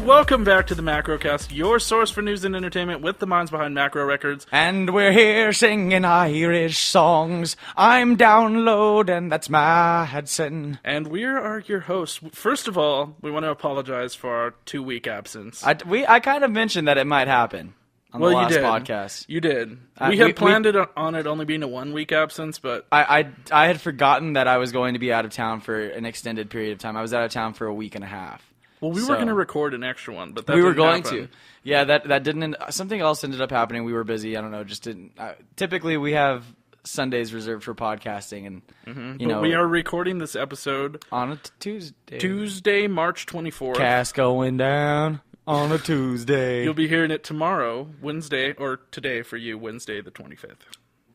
and welcome back to the Macrocast, your source for news and entertainment with the minds behind Macro Records. And we're here singing Irish songs. I'm Downlow'd, and that's Madsen. And we are your hosts. First of all, we want to apologize for our 2-week absence. I kind of mentioned that it might happen on the last podcast. You did. We had planned it on it only being a 1-week absence, but... I had forgotten that I was going to be out of town for an extended period of time. I was out of town for a week and a half. Well, we were going to record an extra one, but that we didn't were going happen. to. Yeah, that didn't. Something else ended up happening. We were busy. I don't know. Just didn't. Typically, we have Sundays reserved for podcasting, and you know, we are recording this episode on a Tuesday. Tuesday, March 24th. Cast going down on a Tuesday. You'll be hearing it tomorrow, Wednesday, or today for you, Wednesday the 25th.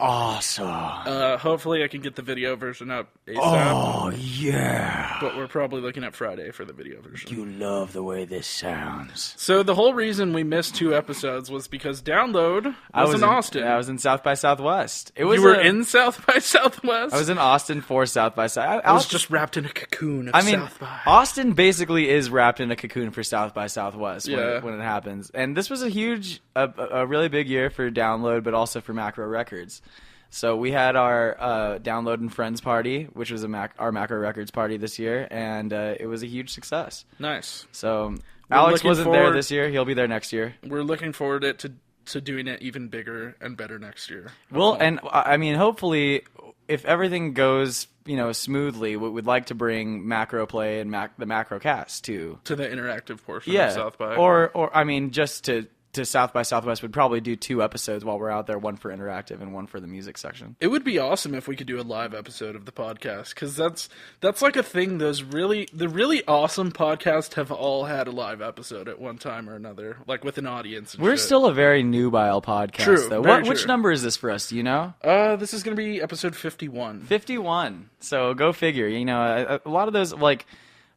Awesome. Hopefully I can get the video version up ASAP. Oh, yeah. But we're probably looking at Friday for the video version. You love the way this sounds. So the whole reason we missed 2 episodes was because Downlow'd was in Austin. I was in South by Southwest. You were in South by Southwest? I was in Austin for South by Southwest. I was just wrapped in a cocoon of South by. Austin basically is wrapped in a cocoon for South by Southwest when it happens. And this was a really big year for Downlow'd, but also for Macro Records. So we had our Downlow'd and Friends party, which was our Macro Records party this year, and it was a huge success. Nice. So Alex wasn't there this year. He'll be there next year. We're looking forward to doing it even bigger and better next year. Well, and I mean, hopefully, if everything goes smoothly, we'd like to bring Macro Play and the Macrocast to the interactive portion of South by. Or I mean, just to South by Southwest, would probably do 2 episodes while we're out there, one for interactive and one for the music section. It would be awesome if we could do a live episode of the podcast, because that's like a thing. The really awesome podcasts have all had a live episode at one time or another, like with an audience. We're still a very nubile podcast, true, though. Which number is this for us? Do you know? This is going to be episode 51. 51. So go figure. A lot of those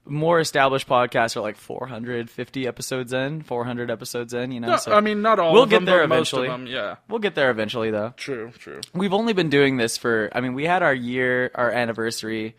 more established podcasts are like 450 episods400 episodes in, No, so I mean, not all we'll of them, get there but eventually. Most of them, yeah. We'll get there eventually, though. True. We've only been doing this we had our anniversary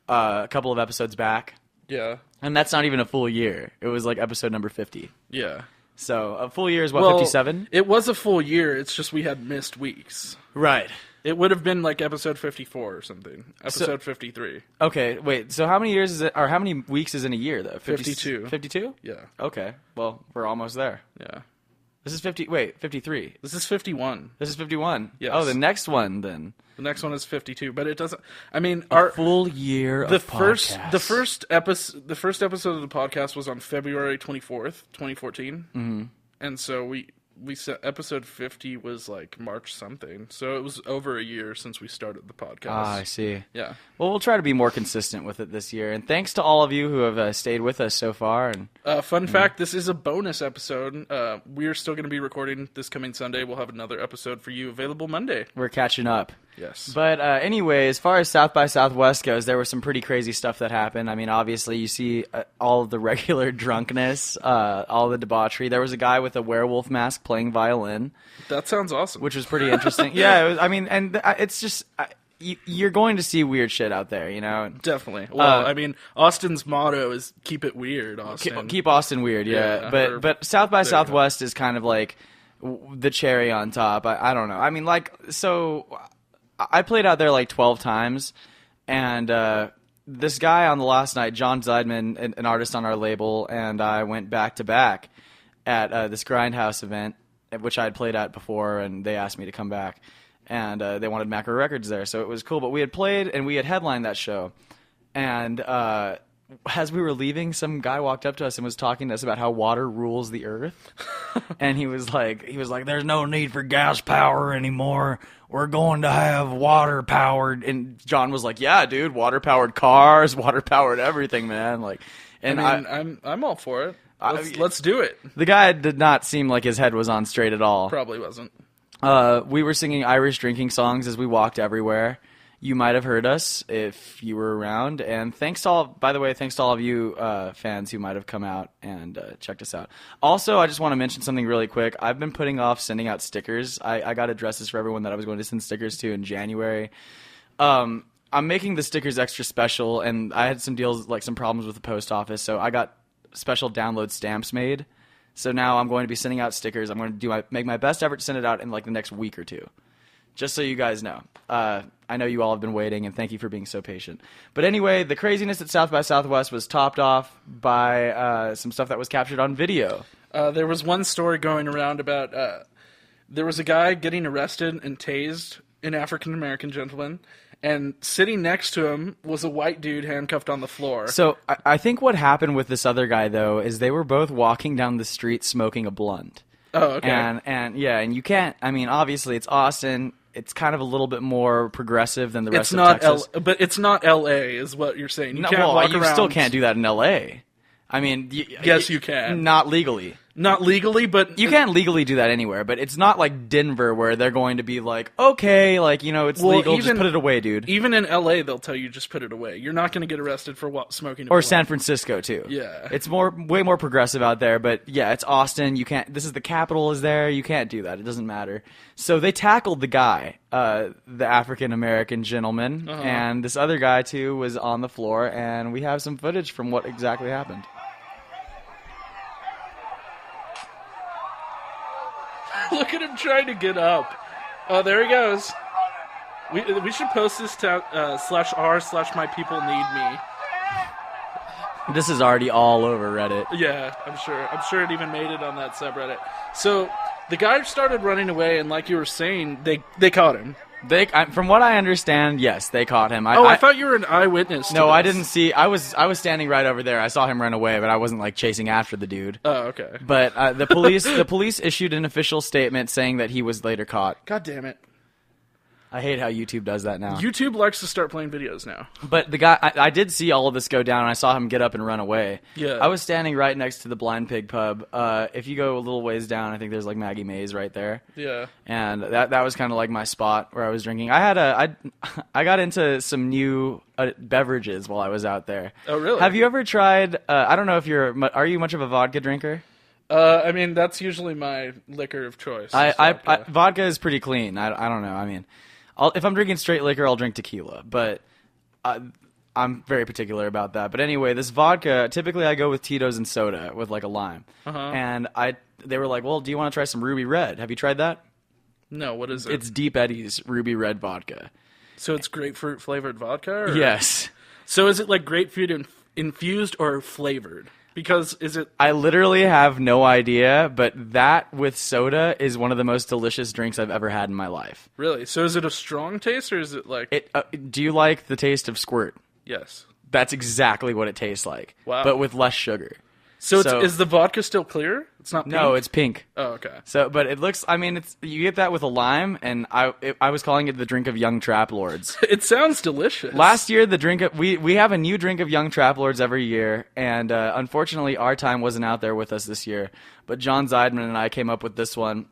a couple of episodes back. Yeah. And that's not even a full year. It was like episode number 50. Yeah. So a full year is what, 57? It was a full year, it's just we had missed weeks. Right. It would have been like episode 54 or something. Episode 53. Okay, wait. So how many years is it, or how many weeks is in a year, though? 52. 52? Yeah. Okay. Well, we're almost there. Yeah. This is 53. This is 51. This is 51. Yes. Oh, the next one, then. The next one is 52, but it doesn't... I mean, our full year of podcast. The first episode of the podcast was on February 24th, 2014. Mm-hmm. And so we set episode 50 was like March something. So it was over a year since we started the podcast. Ah, I see. Yeah. Well, we'll try to be more consistent with it this year. And thanks to all of you who have stayed with us so far. And fun fact, this is a bonus episode. We are still going to be recording this coming Sunday. We'll have another episode for you available Monday. We're catching up. Yes. But anyway, as far as South by Southwest goes, there was some pretty crazy stuff that happened. I mean, obviously, you see all of the regular drunkenness, all the debauchery. There was a guy with a werewolf mask playing violin. That sounds awesome. Which was pretty interesting. Yeah, it's just... you're going to see weird shit out there, Definitely. Well, I mean, Austin's motto is "Keep it weird, Austin." Keep Austin weird, yeah. But South by Southwest is kind of like the cherry on top. I don't know. I mean, I played out there like 12 times, and this guy on the last night, John Zeidman, an artist on our label, and I went back to back at this Grindhouse event, which I had played at before, and they asked me to come back. And they wanted Macro Records there, so it was cool. But we had played, and we had headlined that show. And as we were leaving, some guy walked up to us and was talking to us about how water rules the earth. And he was like, "There's no need for gas power anymore. We're going to have water powered." And John was like, "Yeah, dude, water powered cars, water powered everything, man." I'm all for it. Let's do it. The guy did not seem like his head was on straight at all. Probably wasn't. We were singing Irish drinking songs as we walked everywhere. You might have heard us if you were around. And thanks to all of you fans who might have come out and checked us out. Also, I just want to mention something really quick. I've been putting off sending out stickers. I got addresses for everyone that I was going to send stickers to in January. I'm making the stickers extra special, and I had some deals, like some problems with the post office, so I got special download stamps made. So now I'm going to be sending out stickers. I'm going to make my best effort to send it out in like the next week or two. Just so you guys know. I know you all have been waiting, and thank you for being so patient. But anyway, the craziness at South by Southwest was topped off by some stuff that was captured on video. There was one story going around about there was a guy getting arrested and tased, an African-American gentleman, and sitting next to him was a white dude handcuffed on the floor. So I think what happened with this other guy, though, is they were both walking down the street smoking a blunt. Oh, okay. And you can't, I mean, obviously it's Austin. It's kind of a little bit more progressive than the rest of Texas. But it's not L.A. is what you're saying. You can't walk around. You still can't do that in L.A. I mean... Yes, you can. Not legally. Not legally, but... You can't legally do that anywhere, but it's not like Denver where they're going to be like, okay, like, you know, it's legal, just put it away, dude. Even in L.A., they'll tell you just put it away. You're not going to get arrested for smoking a Or blunt. San Francisco, too. Yeah. It's way more progressive out there, but yeah, it's Austin. You can't... This is the capital is there. You can't do that. It doesn't matter. So they tackled the guy, the African-American gentleman, and this other guy, too, was on the floor, and we have some footage from what exactly happened. Look at him trying to get up. Oh, there he goes. We should post this to /r/mypeopleneedme. This is already all over Reddit. Yeah, I'm sure. I'm sure it even made it on that subreddit. So the guy started running away, and like you were saying, they caught him. From what I understand, yes, they caught him. I thought you were an eyewitness. No, to I this. didn't see. I was standing right over there. I saw him run away, but I wasn't like chasing after the dude. Oh, okay. But the police issued an official statement saying that he was later caught. God damn it! I hate how YouTube does that now. YouTube likes to start playing videos now. But the guy, I did see all of this go down, and I saw him get up and run away. Yeah. I was standing right next to the Blind Pig pub. If you go a little ways down, I think there's like Maggie Mae's right there. Yeah. And that was kind of like my spot where I was drinking. I got into some new beverages while I was out there. Oh, really? Have you ever tried? I don't know if are you much of a vodka drinker? I mean, that's usually my liquor of choice. Vodka is pretty clean. I don't know. I mean, if I'm drinking straight liquor, I'll drink tequila, but I'm very particular about that. But anyway, this vodka, typically I go with Tito's and soda with like a lime. And they were like, well, do you want to try some Ruby Red? Have you tried that? No, what is it? It's Deep Eddy's Ruby Red vodka. So it's grapefruit flavored vodka? Or? Yes. So is it like grapefruit infused or flavored? Because I literally have no idea, but that with soda is one of the most delicious drinks I've ever had in my life. Really? So is it a strong taste, or is it like... Do you like the taste of Squirt? Yes. That's exactly what it tastes like. Wow. But with less sugar. So is the vodka still clear? It's not pink? No, it's pink. Oh, okay. But it looks, I mean, you get that with a lime, and I was calling it the drink of young trap lords. It sounds delicious. Last year, we have a new drink of young trap lords every year, and unfortunately, our time wasn't out there with us this year. But John Zeidman and I came up with this one.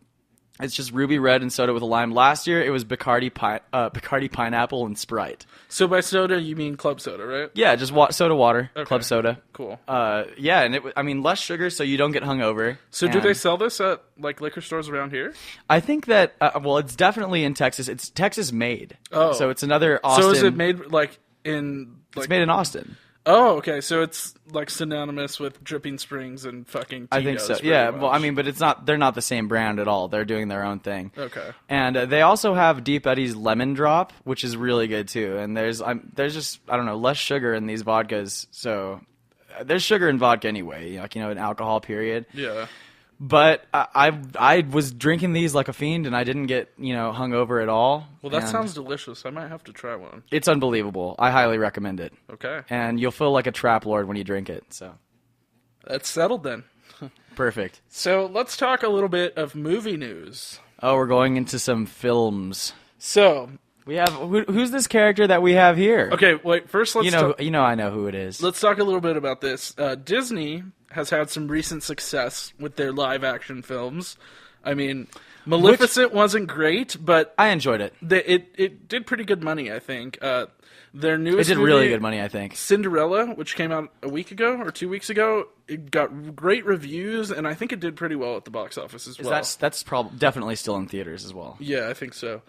It's just Ruby Red and soda with a lime. Last year, it was Bacardi Pineapple and Sprite. So by soda, you mean club soda, right? Yeah, just soda water, okay. Club soda. Cool. Yeah, and less sugar, so you don't get hungover. So do they sell this at like liquor stores around here? I think that it's definitely in Texas. It's Texas made. Oh, so it's another Austin. So is it made like in? It's made in Austin. Oh, okay. So it's like synonymous with Dripping Springs and fucking Tito's. I think so. Yeah. Well, I mean, but it's not. They're not the same brand at all. They're doing their own thing. Okay. And they also have Deep Eddy's Lemon Drop, which is really good too. And there's just I don't know less sugar in these vodkas. So there's sugar in vodka anyway. Like an alcohol period. Yeah. But I was drinking these like a fiend, and I didn't get hungover at all. Well, that sounds delicious. I might have to try one. It's unbelievable. I highly recommend it. Okay. And you'll feel like a trap lord when you drink it. So that's settled then. Perfect. So let's talk a little bit of movie news. Oh, we're going into some films. So we have who's this character that we have here? Okay, wait. First, let's I know who it is. Let's talk a little bit about this. Disney has had some recent success with their live-action films. I mean, Maleficent wasn't great, but I enjoyed it. It did pretty good money, I think. Their newest movie, really good money, I think. Cinderella, which came out a week ago or 2 weeks ago, it got great reviews, and I think it did pretty well at the box office as well. That's definitely still in theaters as well. Yeah, I think so.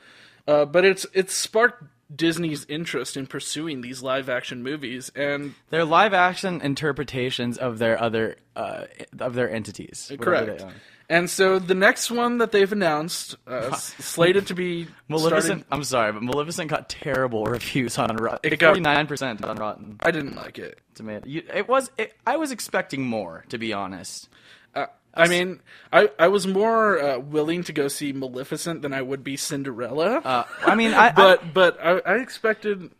But it's sparked Disney's interest in pursuing these live-action movies, and they're live-action interpretations of their other of their entities. Correct. And so the next one that they've announced, slated to be Maleficent. I'm sorry, but Maleficent got terrible reviews on Rotten. It got 49% on Rotten. I didn't like it. I was expecting more, to be honest. I mean, I was more willing to go see Maleficent than I would be Cinderella. I expected.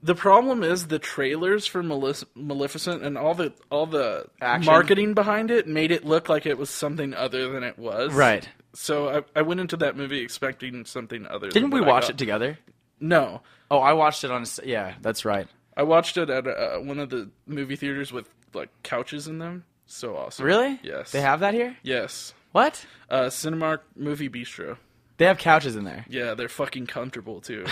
The problem is the trailers for Maleficent and all the marketing behind it made it look like it was something other than it was. Right. So I went into that movie expecting something other. Didn't we watch it together? No. Oh, I watched it on. Yeah, that's right. I watched it at one of the movie theaters with like couches in them. So awesome. Really? Yes. They have that here? Yes. What? Cinemark Movie Bistro. They have couches in there. Yeah, they're fucking comfortable, too.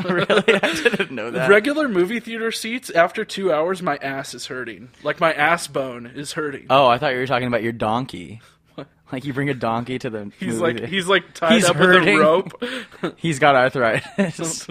Really? I didn't know that. Regular movie theater seats, after 2 hours, my ass is hurting. Like, my ass bone is hurting. Oh, I thought you were talking about your donkey. What? Like, you bring a donkey to the movie. He's tied up hurting. With a rope. He's got arthritis.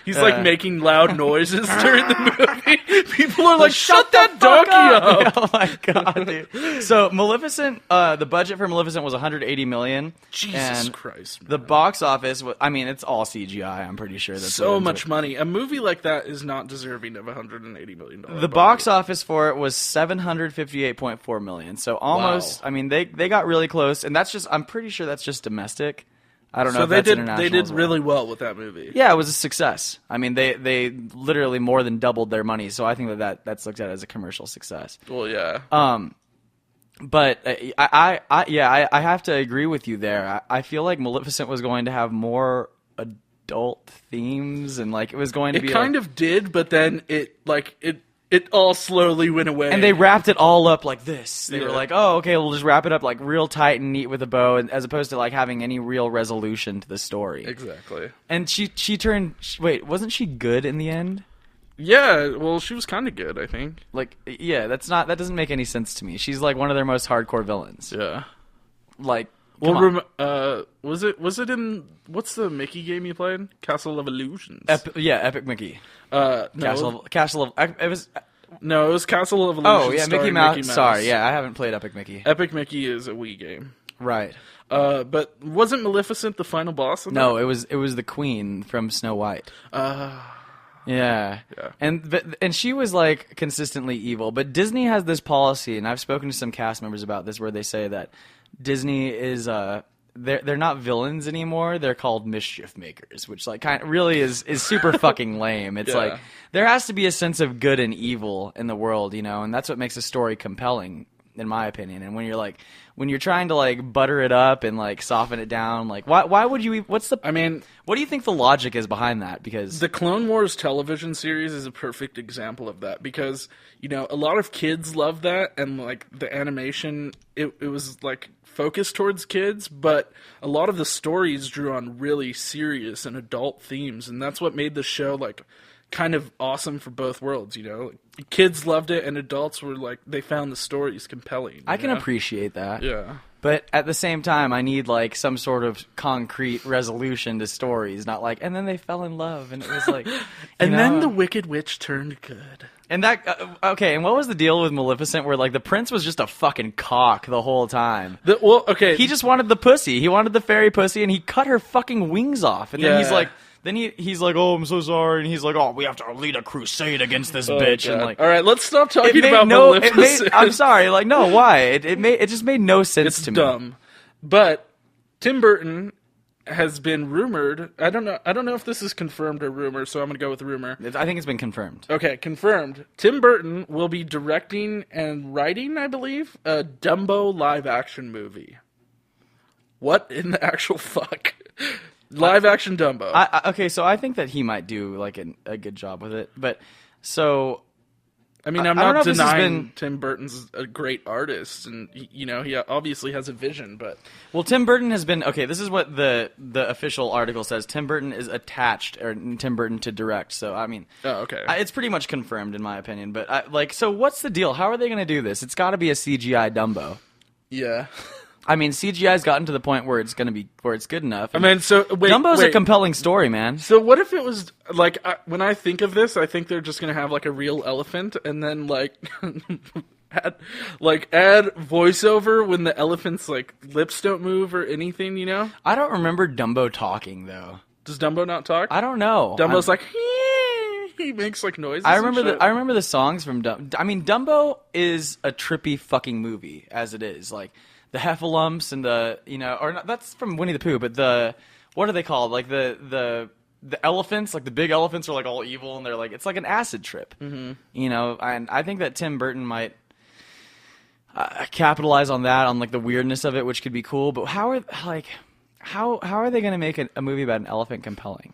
He's, making loud noises during the movie. People are like, shut that donkey up! Oh, my God, dude. So, Maleficent, the budget for Maleficent was $180 million. Jesus Christ. Man. The box office, it's all CGI, I'm pretty sure. That's so much money. A movie like that is not deserving of $180 million. The box office for it was $758.4 million. So, almost, wow. They got really close. And that's just, I'm pretty sure that's just domestic. I don't know if that's international. They did really well with that movie. Yeah, it was a success. They literally more than doubled their money, so I think that's looked at as a commercial success. Well, yeah. But I have to agree with you there. I feel like Maleficent was going to have more adult themes, and it was going to be. It kind of did, but then it all slowly went away. And they wrapped it all up like this. They were like, oh, okay, we'll just wrap it up real tight and neat with a bow, as opposed to having any real resolution to the story. Exactly. And she turned... Wait, wasn't she good in the end? Yeah, well, she was kind of good, I think. That doesn't make any sense to me. She's one of their most hardcore villains. Yeah. Was it in... What's the Mickey game you played? Castle of Illusions. Epic Mickey. No. It was... No, it was Castle of Illusions. Oh, yeah, Mickey Mouse. Sorry, yeah, I haven't played Epic Mickey. Epic Mickey is a Wii game. Right. But wasn't Maleficent the final boss of that? No, it was the queen from Snow White. Yeah. And she was consistently evil, but Disney has this policy, and I've spoken to some cast members about this, where they say that Disney is they're not villains anymore. They're called mischief makers, which really is super fucking lame. It's there has to be a sense of good and evil in the world, and that's what makes a story compelling, in my opinion. And when you're trying to butter it up and soften it down, why would you? What do you think the logic is behind that? Because the Clone Wars television series is a perfect example of that, because a lot of kids love that, and the animation it was focused towards kids, but a lot of the stories drew on really serious and adult themes, and that's what made the show kind of awesome for both worlds. Kids loved it, and adults were they found the stories compelling. I can appreciate that. Yeah. But at the same time, I need some sort of concrete resolution to stories, not and then they fell in love, and it was and then the Wicked Witch turned good. And that okay, and what was the deal with Maleficent, where the prince was just a fucking cock the whole time? He just wanted the pussy. He wanted the fairy pussy, and he cut her fucking wings off, and then he's like. Then he's like, oh, I'm so sorry, and he's like, oh, we have to lead a crusade against this bitch, God. and all right, let's stop talking about Maleficent. I'm sorry, no, why? It just made no sense to me. It's dumb, but Tim Burton has been rumored. I don't know if this is confirmed or rumor, so I'm gonna go with rumor. I think it's been confirmed. Okay, confirmed. Tim Burton will be directing and writing, I believe, a Dumbo live-action movie. What in the actual fuck? Live action Dumbo. Okay, so I think that he might do a good job with it, but so I'm not denying Tim Burton's a great artist, and he obviously has a vision, but Tim Burton has been okay. This is what the official article says. Tim Burton is attached, or Tim Burton to direct. So okay, it's pretty much confirmed in my opinion. But so what's the deal? How are they going to do this? It's got to be a CGI Dumbo. Yeah. I mean, CGI's gotten to the point where it's good enough. I mean, so wait, Dumbo's a compelling story, man. So what if it was like when I think of this, I think they're just gonna have like a real elephant, and then like add voiceover when the elephant's like lips don't move or anything, you know? I don't remember Dumbo talking though. Does Dumbo not talk? I don't know. Dumbo's like he makes like noises. I remember the songs from Dumbo. I mean, Dumbo is a trippy fucking movie as it is. Like the heffalumps and the or not, that's from Winnie the Pooh, but what are they called? Like the elephants, like the big elephants are like all evil and they're like it's like an acid trip. Mm-hmm. And I think that Tim Burton might capitalize on that, on like the weirdness of it, which could be cool. But how are they going to make a movie about an elephant compelling?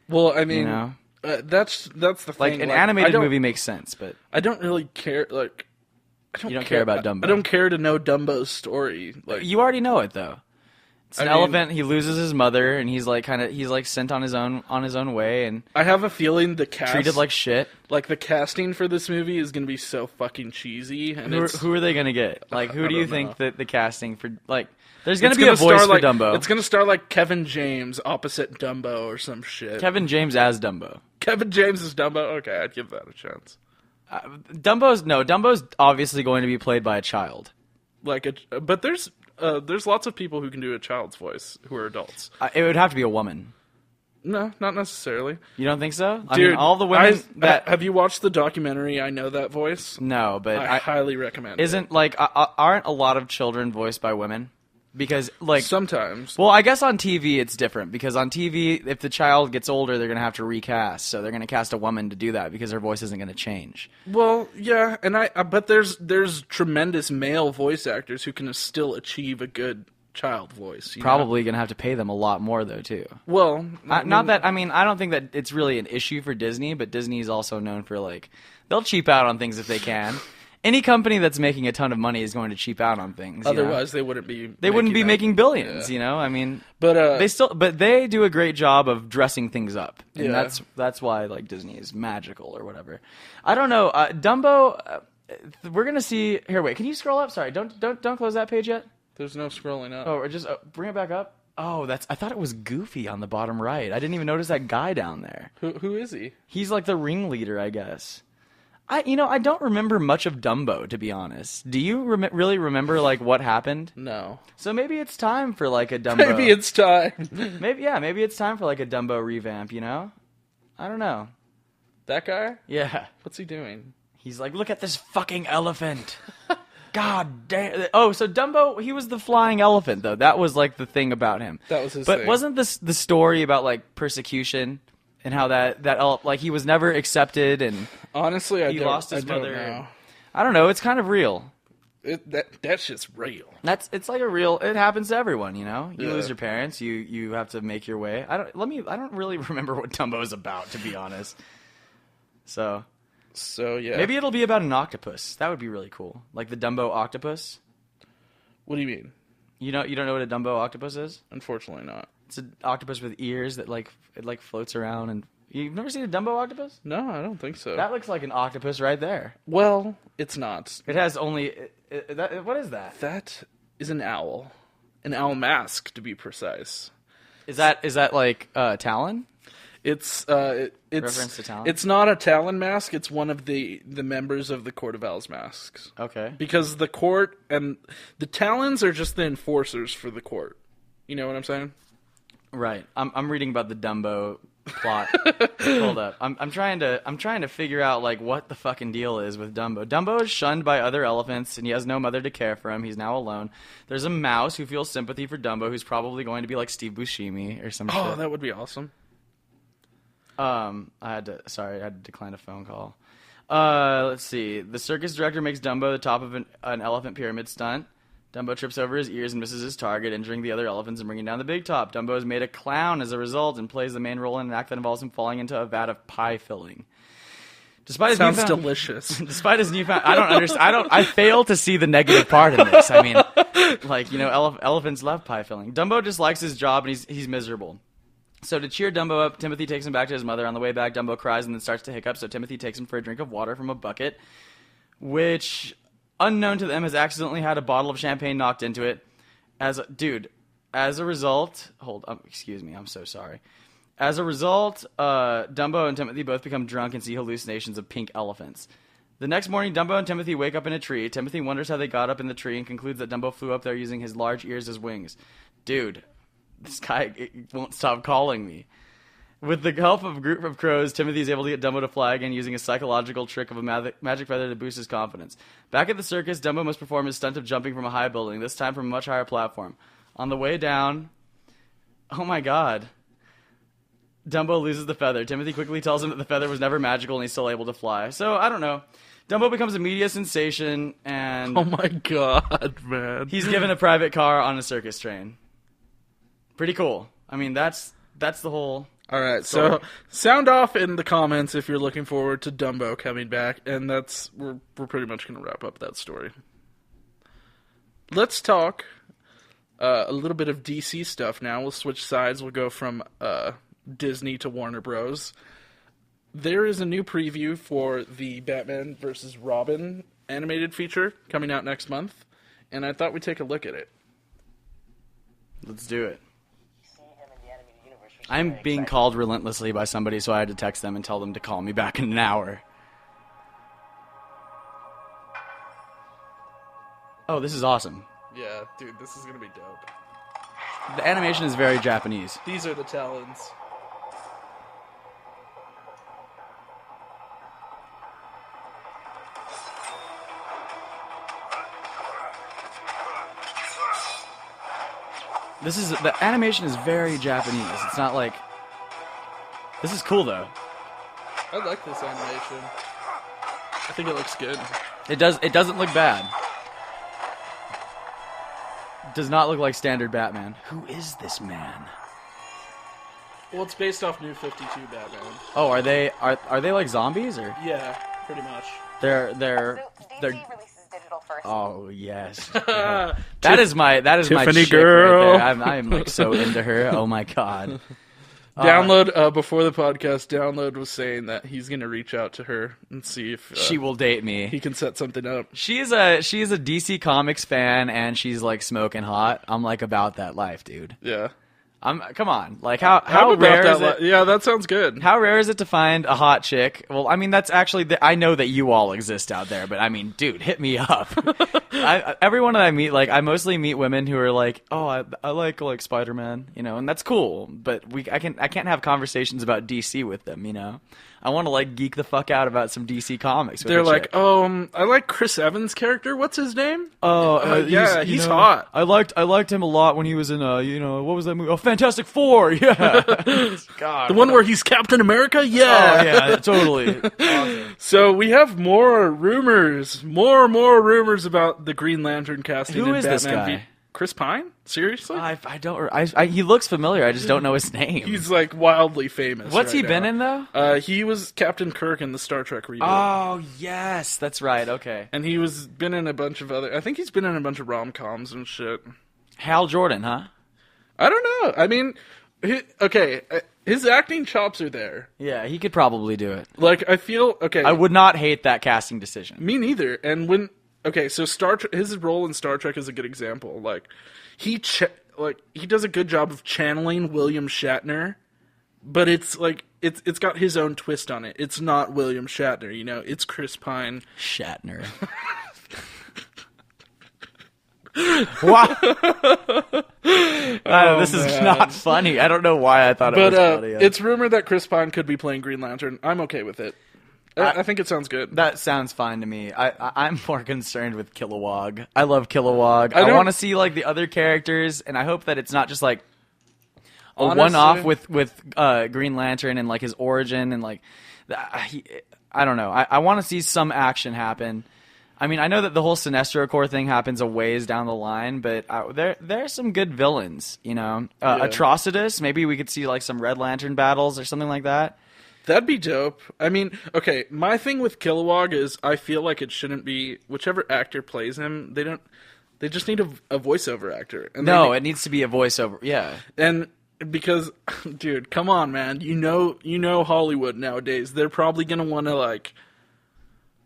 Well, I mean, that's the thing. Like an animated movie makes sense, but I don't really care. Like, you don't care about Dumbo. I don't care to know Dumbo's story. Like, you already know it though. It's an elephant. He loses his mother, and he's like sent on his own way. And I have a feeling the cast treated like shit. Like the casting for this movie is going to be so fucking cheesy. And who are they going to get? Like, who do you think that the casting for like? There's going to be a voice for Dumbo. It's going to star like Kevin James opposite Dumbo or some shit. Kevin James as Dumbo. Kevin James as Dumbo. Okay, I'd give that a chance. Dumbo's obviously going to be played by a child. But there's lots of people who can do a child's voice who are adults. It would have to be a woman. No, not necessarily. You don't think so? Dude, I mean, all the women have you watched the documentary I Know That Voice? No, but I highly recommend it. Aren't a lot of children voiced by women? Because like sometimes. Well, I guess on TV it's different because on TV if the child gets older they're going to have to recast. So they're going to cast a woman to do that because her voice isn't going to change. Well, yeah, and but there's tremendous male voice actors who can still achieve a good child voice. Probably going to have to pay them a lot more though too. Well, I don't think that it's really an issue for Disney, but Disney is also known for like they'll cheap out on things if they can. Any company that's making a ton of money is going to cheap out on things. Otherwise, they wouldn't be. They wouldn't be making billions. Yeah. I mean, but they do a great job of dressing things up, and that's why like Disney is magical or whatever. I don't know, Dumbo. We're gonna see here. Wait, can you scroll up? Sorry, don't close that page yet. There's no scrolling up. Oh, or just bring it back up. Oh, I thought it was Goofy on the bottom right. I didn't even notice that guy down there. Who is he? He's like the ringleader, I guess. I don't remember much of Dumbo, to be honest. Do you really remember like what happened? No. So maybe it's time for like a Dumbo. Maybe it's time. Maybe it's time for like a Dumbo revamp. I don't know. That guy? Yeah. What's he doing? He's like, look at this fucking elephant. God damn. Oh, so Dumbo, he was the flying elephant though. That was like the thing about him. That was his thing. But wasn't this the story about like persecution? And how that like he was never accepted, and honestly, he lost his mother. Know. I don't know. It's kind of real. That shit's real. It's like a real. It happens to everyone. You lose your parents. You have to make your way. I don't really remember what Dumbo is about, to be honest. So yeah. Maybe it'll be about an octopus. That would be really cool. Like the Dumbo octopus. What do you mean? You don't know what a Dumbo octopus is? Unfortunately, not. It's an octopus with ears that it floats around, and you've never seen a Dumbo octopus? No, I don't think so. That looks like an octopus right there. Well, it's not. It has only what is that? That is an owl mask to be precise. Is that like Talon? It's reference to Talon? It's not a Talon mask. It's one of the members of the Court of Owls masks. Okay. Because the court and the Talons are just the enforcers for the court. You know what I'm saying? Right. I'm reading about the Dumbo plot. Hold up. I'm trying to figure out like what the fucking deal is with Dumbo. Dumbo is shunned by other elephants and he has no mother to care for him. He's now alone. There's a mouse who feels sympathy for Dumbo who's probably going to be like Steve Buscemi or some shit. Oh, that would be awesome. I had to decline a phone call. Let's see. The circus director makes Dumbo the top of an elephant pyramid stunt. Dumbo trips over his ears and misses his target, injuring the other elephants and bringing down the big top. Dumbo is made a clown as a result and plays the main role in an act that involves him falling into a vat of pie filling. Sounds delicious. Despite his newfound, I don't understand. I fail to see the negative part in this. I mean, like elephants love pie filling. Dumbo dislikes his job and he's miserable. So to cheer Dumbo up, Timothy takes him back to his mother. On the way back, Dumbo cries and then starts to hiccup. So Timothy takes him for a drink of water from a bucket, which, unknown to them, has accidentally had a bottle of champagne knocked into it. As a result, excuse me, I'm so sorry. As a result, Dumbo and Timothy both become drunk and see hallucinations of pink elephants. The next morning, Dumbo and Timothy wake up in a tree. Timothy wonders how they got up in the tree and concludes that Dumbo flew up there using his large ears as wings. Dude, this guy won't stop calling me. With the help of a group of crows, Timothy is able to get Dumbo to fly again using a psychological trick of a magic feather to boost his confidence. Back at the circus, Dumbo must perform his stunt of jumping from a high building, this time from a much higher platform. On the way down... Oh my god. Dumbo loses the feather. Timothy quickly tells him that the feather was never magical and he's still able to fly. So, I don't know. Dumbo becomes a media sensation and... Oh my god, man. He's given a private car on a circus train. Pretty cool. I mean, that's the whole... All right, so sound off in the comments if you're looking forward to Dumbo coming back, and we're pretty much going to wrap up that story. Let's talk a little bit of DC stuff now. We'll switch sides. We'll go from Disney to Warner Bros. There is a new preview for the Batman vs. Robin animated feature coming out next month, and I thought we'd take a look at it. Let's do it. I'm being called relentlessly by somebody, so I had to text them and tell them to call me back in an hour. Oh, this is awesome. Yeah, dude, this is going to be dope. The animation is very Japanese. These are the Talons. The animation is very Japanese. It's not like... This is cool, though. I like this animation. I think it looks good. It doesn't look bad. It does not look like standard Batman. Who is this man? Well, it's based off New 52 Batman. Oh, are they like zombies or? Yeah, pretty much. They're First. Oh yes, that is my Tiffany chick girl. Right there. I'm like so into her. Oh my god. Downlow'd before the podcast. Downlow'd was saying that he's gonna reach out to her and see if she will date me. He can set something up. She's a DC Comics fan and she's like smoking hot. I'm like about that life, dude. Yeah. Come on, like how rare is it? Yeah, that sounds good. How rare is it to find a hot chick? Well, I mean, that's actually I know that you all exist out there, but I mean, dude, hit me up. Everyone that I meet, like, I mostly meet women who are like, oh, I like Spider-Man, you know, and that's cool. But I can't have conversations about DC with them, you know. I want to like geek the fuck out about some DC comics. They're like, I like Chris Evans' character. What's his name? Yeah, he's hot. I liked him a lot when he was in what was that movie? Oh, Fantastic Four. Yeah, God, the one where he's Captain America. Yeah, oh, yeah, totally. Awesome. So we have more rumors about the Green Lantern casting. Who in is Batman this guy? Chris Pine? Seriously? I don't. He looks familiar. I just don't know his name. He's like wildly famous. What's he been now. in though? He was Captain Kirk in the Star Trek reboot. Oh yes, that's right. Okay. And he was been in a bunch of other. I think he's been in a bunch of rom-coms and shit. Hal Jordan, huh? I don't know. I mean, his acting chops are there. Yeah, he could probably do it. Like I feel I would not hate that casting decision. Me neither. And so his role in Star Trek is a good example. Like he does a good job of channeling William Shatner, but it's like it's got his own twist on it. It's not William Shatner, you know. It's Chris Pine. Shatner. Wow. This is not funny. I don't know why I thought it was funny. It's rumored that Chris Pine could be playing Green Lantern. I'm okay with it. I think it sounds good. That sounds fine to me. I'm more concerned with Kilowog. I love Kilowog. I want to see like the other characters, and I hope that it's not just like a one-off with Green Lantern and like his origin and like I don't know. I want to see some action happen. I mean, I know that the whole Sinestro Corps thing happens a ways down the line, but there's some good villains, you know. Atrocitus, maybe we could see like some Red Lantern battles or something like that. That'd be dope. I mean, okay, my thing with Kilowog is I feel like it shouldn't be whichever actor plays him. They just need a voiceover actor. And it needs to be a voiceover. Yeah, and because, dude, come on, man. You know Hollywood nowadays. They're probably gonna want to like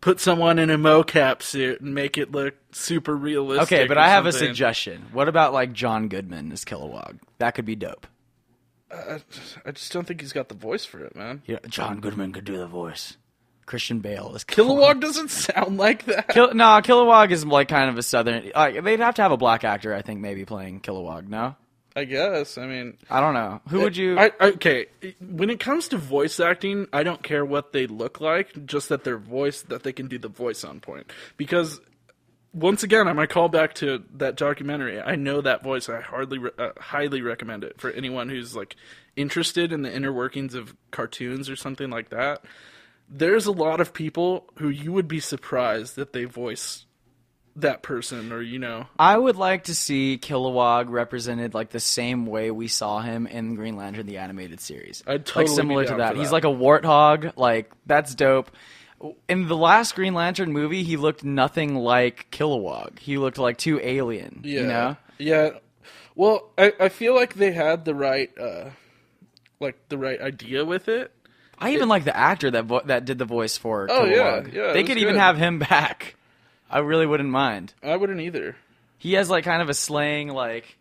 put someone in a mocap suit and make it look super realistic. Okay, but I have a suggestion. What about like John Goodman as Kilowog? That could be dope. I just don't think he's got the voice for it, man. Yeah, John Goodman could do the voice. Christian Bale is Kilowog doesn't sound like that. Kilowog is like kind of a southern. They'd have to have a black actor, I think, maybe playing Kilowog. No, I guess. I mean, I don't know. Who would you? Okay, when it comes to voice acting, I don't care what they look like, just that their voice, that they can do the voice on point. Because once again, I might call back to that documentary. I know that voice. I highly recommend it for anyone who's like interested in the inner workings of cartoons or something like that. There's a lot of people who you would be surprised that they voice that person, or I would like to see Kilowog represented like the same way we saw him in Green Lantern the animated series. I'd totally like similar be to down that. for He's that. like a warthog. Like that's dope. In the last Green Lantern movie, he looked nothing like Kilowog. He looked like too alien. Yeah. You know? Yeah. Well, I feel like they had the right idea with it. I even like the actor that did the voice for Oh, Kilowog. yeah, they could even have him back. I really wouldn't mind. I wouldn't either. He has like kind of a slang, like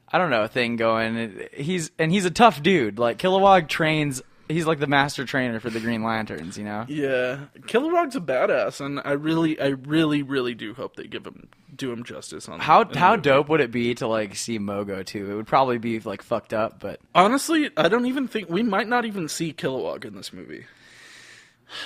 I don't know, thing going. He's a tough dude. Like Kilowog trains. He's like the master trainer for the Green Lanterns. You know. Yeah, Kilowog's a badass, and I really do hope they do him justice on How dope would it be to like see Mogo too? It would probably be like fucked up, but honestly, I don't even think we might not even see Kilowog in this movie.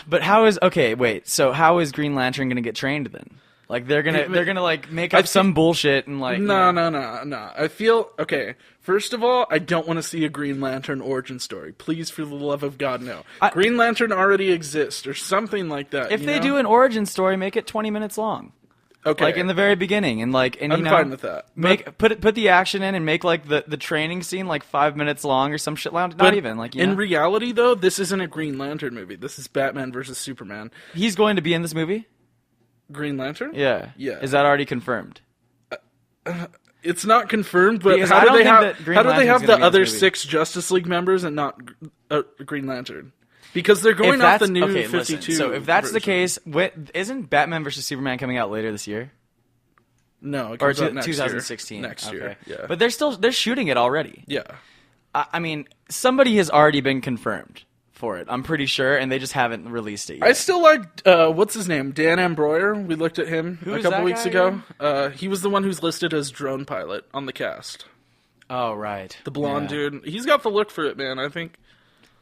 But how is how is Green Lantern gonna get trained then? Like they're gonna like make up some bullshit and like no. I feel okay. First of all, I don't want to see a Green Lantern origin story. Please, for the love of God, no. Green Lantern already exists or something like that. If they do an origin story, make it 20 minutes long. Okay, like in the very beginning, and I'm fine with that. Put the action in and make like the training scene like 5 minutes long or some shit. Not even like in reality though, this isn't a Green Lantern movie. This is Batman versus Superman. He's going to be in this movie. Green Lantern? Yeah. Yeah. Is that already confirmed? It's not confirmed, but Because how do they have the other movie. 6 Justice League members and not Green Lantern? Because they're going off the new 52. Listen, so if that's version. the case, isn't Batman vs Superman coming out later this year? No, it Or comes out next 2016? year. Next year, yeah. But they're shooting it already. Yeah. I mean, somebody has already been confirmed for it. I'm pretty sure, and they just haven't released it yet. I still like what's his name, Dan Ambroyer. We looked at him a couple weeks ago. He was the one who's listed as drone pilot on the cast. Oh right, the blonde dude. He's got the look for it, man. I think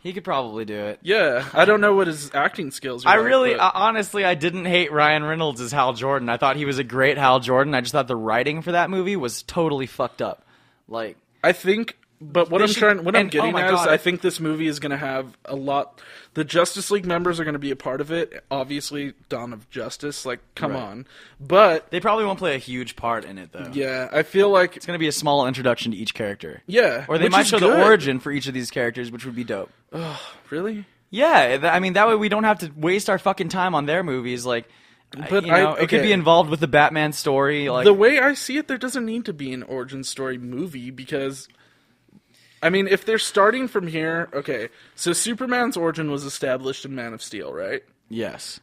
he could probably do it. Yeah, I don't know what his acting skills are. Honestly, I didn't hate Ryan Reynolds as Hal Jordan. I thought he was a great Hal Jordan. I just thought the writing for that movie was totally fucked up. Like I think. But what I'm getting at is I think this movie is going to have a lot. The Justice League members are going to be a part of it. Obviously, Dawn of Justice. Like, come on. But they probably won't play a huge part in it, though. Yeah, I feel like it's going to be a small introduction to each character. Yeah, or they might show the origin for each of these characters, which would be dope. Oh, really? Yeah, I mean that way we don't have to waste our fucking time on their movies. Like, but it could be involved with the Batman story. Like the way I see it, there doesn't need to be an origin story movie because. I mean, if they're starting from here, okay, so Superman's origin was established in Man of Steel, right? Yes.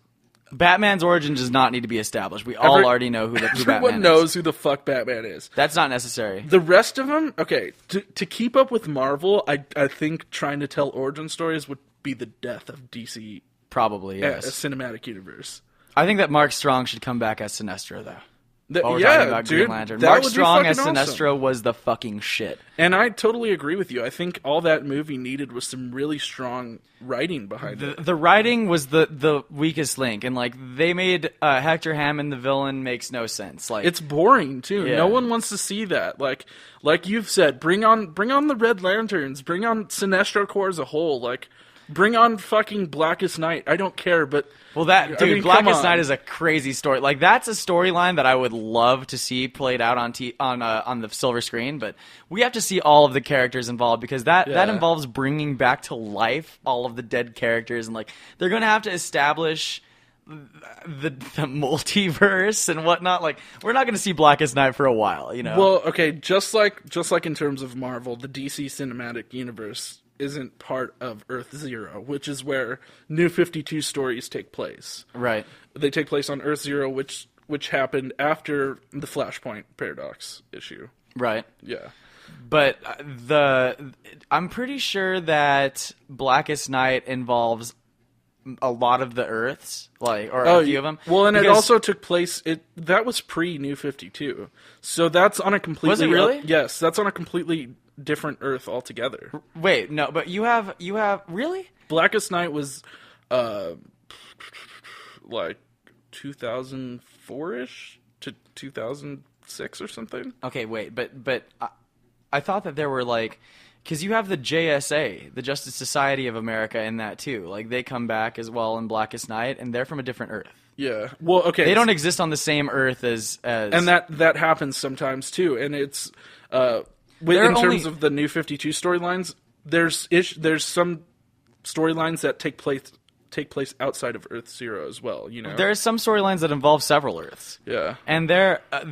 Batman's origin does not need to be established. We all already know who Batman is. Everyone knows who the fuck Batman is. That's not necessary. The rest of them, okay, to keep up with Marvel, I think trying to tell origin stories would be the death of DC. Probably, yes. A cinematic universe. I think that Mark Strong should come back as Sinestro, though. Talking about dude, Green Lantern. Mark Strong as Sinestro was the fucking shit. And I totally agree with you. I think all that movie needed was some really strong writing behind it. The writing was the weakest link, and like they made Hector Hammond the villain makes no sense. Like it's boring too. Yeah. No one wants to see that. Like you've said, bring on the Red Lanterns, bring on Sinestro Corps as a whole. Like bring on fucking Blackest Night. I don't care, but Blackest Night is a crazy story. Like that's a storyline that I would love to see played out on the silver screen. But we have to see all of the characters involved because that involves bringing back to life all of the dead characters, and like they're gonna have to establish the multiverse and whatnot. Like we're not gonna see Blackest Night for a while, you know. Well, okay, just like in terms of Marvel, the DC Cinematic Universe isn't part of Earth Zero, which is where New 52 stories take place. Right. They take place on Earth Zero, which happened after the Flashpoint Paradox issue. Right. Yeah. But I'm pretty sure that Blackest Night involves a lot of the Earths, a few of them. Well, and it also took place. That was pre New 52, so that's on a completely. Was it really? Yes, that's on a completely different Earth altogether. Wait, no, but you have really? Blackest Night was, like 2004-ish to 2006 or something. Okay, wait, but I thought that there were because you have the JSA, the Justice Society of America, in that too. Like they come back as well in Blackest Night, and they're from a different Earth. Yeah. Well, okay. They don't exist on the same Earth as. And that happens sometimes too, and it's terms of the New 52 storylines. There's some storylines that take place outside of Earth Zero as well. There are some storylines that involve several Earths. Yeah, and there are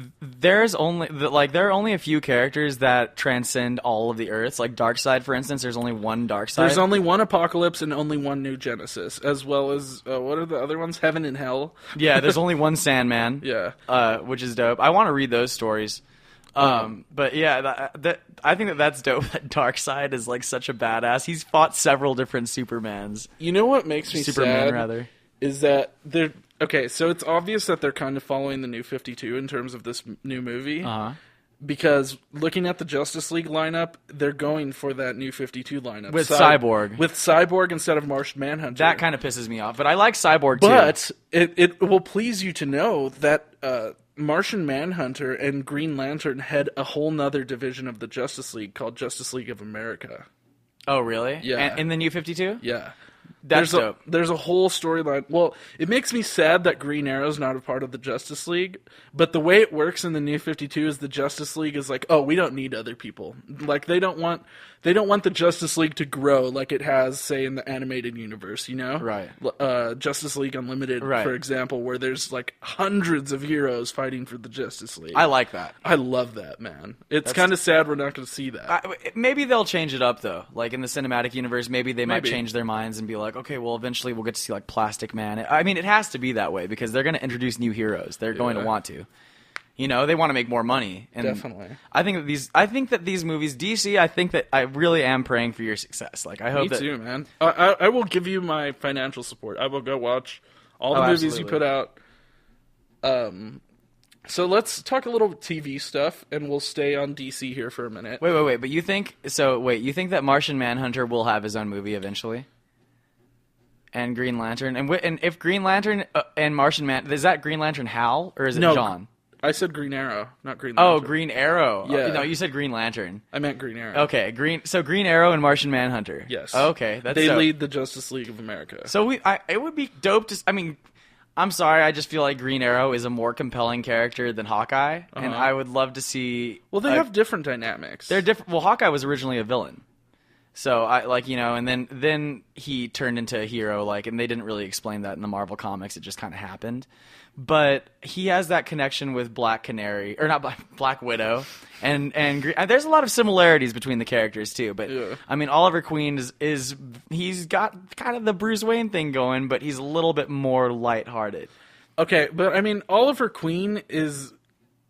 only a few characters that transcend all of the Earths. Like Darkseid, for instance, there's only one Darkseid. There's only one Apocalypse and only one New Genesis, as well as what are the other ones? Heaven and Hell. Yeah, there's only one Sandman. Yeah, which is dope. I want to read those stories. But yeah, I think that's dope. That Darkseid is such a badass. He's fought several different Supermans. You know what makes me Superman, sad? Rather, is that they're okay. So it's obvious that they're kind of following the New 52 in terms of this new movie. Because looking at the Justice League lineup, they're going for that New 52 lineup with Cyborg. With Cyborg instead of Martian Manhunter. That kind of pisses me off. But I like Cyborg too. But it will please you to know that. Martian Manhunter and Green Lantern head a whole nother division of the Justice League called Justice League of America. Oh, really? Yeah. In the New 52? Yeah. That's dope. There's a whole storyline. Well, it makes me sad that Green Arrow's not a part of the Justice League, but the way it works in the New 52 is the Justice League is like, oh, we don't need other people. Like they don't want the Justice League to grow like it has, say, in the animated universe, Right. Justice League Unlimited, right. For example, where there's hundreds of heroes fighting for the Justice League. I like that. I love that, man. It's kind of sad we're not going to see that. Maybe they'll change it up, though. In the cinematic universe, maybe they might change their minds and be like, okay, well, eventually we'll get to see Plastic Man. I mean, it has to be that way because they're going to introduce new heroes. They're going to want to. They want to make more money. And definitely. I think that these movies, DC, I really am praying for your success. I hope Me too, man. I will give you my financial support. I will go watch all the movies you put out. So let's talk a little TV stuff, and we'll stay on DC here for a minute. Wait. But you think that Martian Manhunter will have his own movie eventually? And Green Lantern, and if Green Lantern and Martian Man, is that Green Lantern Hal or is it John? I said Green Arrow, not Green Lantern. Oh, Green Arrow. Yeah. No, you said Green Lantern. I meant Green Arrow. Okay, Green Arrow and Martian Manhunter. Yes. Okay, that's they dope. lead the Justice League of America. So it would be dope to. I mean, I'm sorry, I just feel like Green Arrow is a more compelling character than Hawkeye, and I would love to see. Well, they have different dynamics. They're different. Well, Hawkeye was originally a villain. So and then he turned into a hero, and they didn't really explain that in the Marvel comics. It just kind of happened. But he has that connection with Black Canary, or not Black Widow, and there's a lot of similarities between the characters too. But yeah. I mean, Oliver Queen is he's got kind of the Bruce Wayne thing going, but he's a little bit more lighthearted. Okay, but I mean, Oliver Queen is,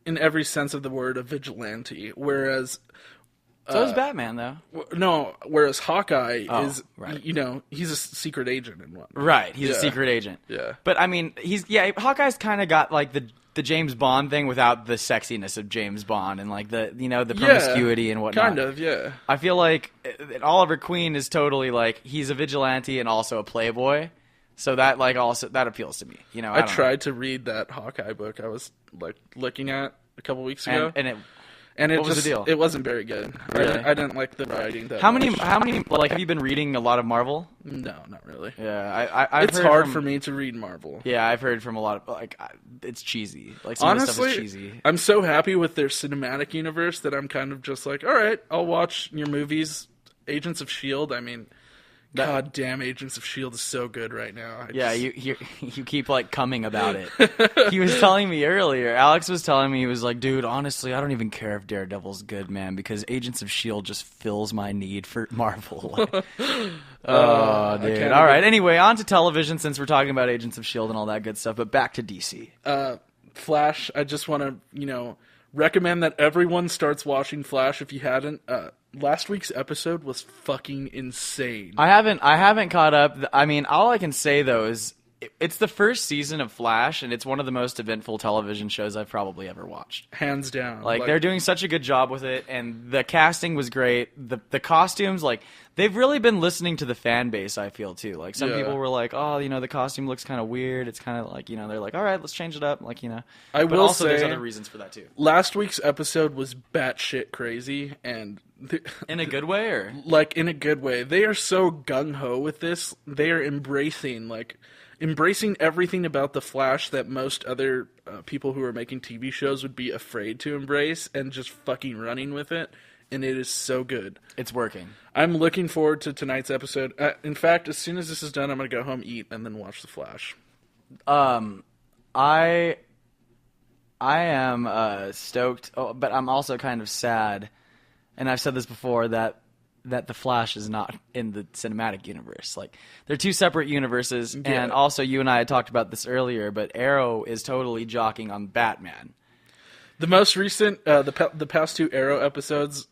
in every sense of the word, a vigilante, whereas. So is Batman, though. No, whereas Hawkeye is, right. He's a secret agent and whatnot. Right, he's a secret agent. Yeah. But, I mean, Hawkeye's kind of got, the James Bond thing without the sexiness of James Bond and, the promiscuity and whatnot. Kind of, yeah. I feel like Oliver Queen is totally, he's a vigilante and also a playboy. So that, also, that appeals to me. I tried to read that Hawkeye book I was, looking at a couple weeks ago. And what was the deal? It wasn't very good. Really? I didn't like the writing that How much. many have you been reading a lot of Marvel? No, not really. Yeah, I've it's heard hard for me to read Marvel. Yeah, I've heard from a lot of it's cheesy. Honestly, Some of the stuff is cheesy. I'm so happy with their cinematic universe that I'm kind of just all right, I'll watch your movies. Agents of S.H.I.E.L.D. I mean, God damn, Agents of S.H.I.E.L.D. is so good right now. You keep, like, coming about it. He was telling me earlier, Alex was telling me, he was like, dude, honestly, I don't even care if Daredevil's good, man, because Agents of S.H.I.E.L.D. just fills my need for Marvel. Oh, dude. All right, anyway, on to television, since we're talking about Agents of S.H.I.E.L.D. and all that good stuff, but back to DC. Flash, I just want to, recommend that everyone starts watching Flash if you hadn't. Last week's episode was fucking insane. I haven't caught up. I mean, all I can say though is it's the first season of Flash, and it's one of the most eventful television shows I've probably ever watched. Hands down. Like they're doing such a good job with it, and the casting was great. The costumes, like they've really been listening to the fan base, I feel too. Like some people were like, oh, the costume looks kind of weird. It's kind of like, they're like, all right, let's change it up. Like, I will also say, there's other reasons for that too. Last week's episode was batshit crazy, and in a good way, or like in a good way. They are so gung ho with this. They are embracing everything about the Flash that most other people who are making TV shows would be afraid to embrace, and just fucking running with it. And it is so good. It's working. I'm looking forward to tonight's episode. In fact, as soon as this is done, I'm going to go home, eat, and then watch The Flash. I am stoked, but I'm also kind of sad. And I've said this before, that The Flash is not in the cinematic universe. Like, they're two separate universes, and also you and I had talked about this earlier, but Arrow is totally jockeying on Batman. The most recent, the past two Arrow episodes,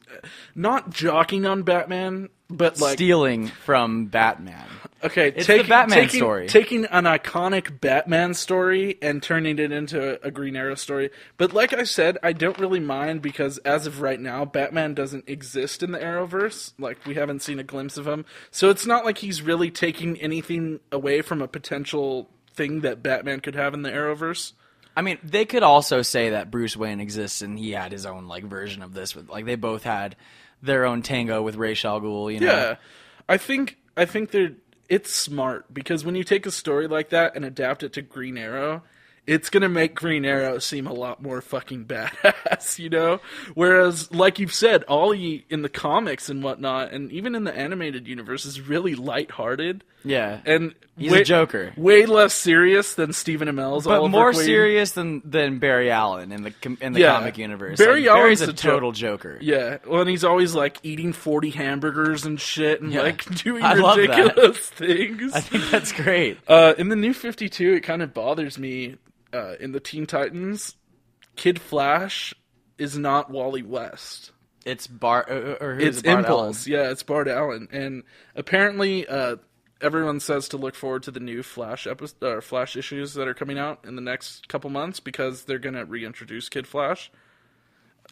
not jockeying on Batman, but like stealing from Batman. Okay, it's the Batman story. Taking an iconic Batman story and turning it into a Green Arrow story. But like I said, I don't really mind, because as of right now, Batman doesn't exist in the Arrowverse. Like, we haven't seen a glimpse of him. So it's not like he's really taking anything away from a potential thing that Batman could have in the Arrowverse. I mean, they could also say that Bruce Wayne exists and he had his own like version of this. With like they both had their own tango with Ra's al Ghul. Yeah, I think it's smart, because when you take a story like that and adapt it to Green Arrow, it's gonna make Green Arrow seem a lot more fucking badass, Whereas, like you've said, Ollie in the comics and whatnot, and even in the animated universe, is really lighthearted. Yeah, and he's a Joker, way less serious than Stephen Amell's, but Oliver more Queen. Serious than Barry Allen in the comic universe. Barry's a total Joker. Yeah, well, and he's always like eating 40 hamburgers and shit, and like doing I ridiculous things. I think that's great. In the New 52, it kind of bothers me. In the Teen Titans, Kid Flash is not Wally West. It's Bart, or it's Bart Impulse. Allen? Yeah, it's Bart Allen, and apparently, everyone says to look forward to the new Flash Flash issues that are coming out in the next couple months, because they're gonna reintroduce Kid Flash.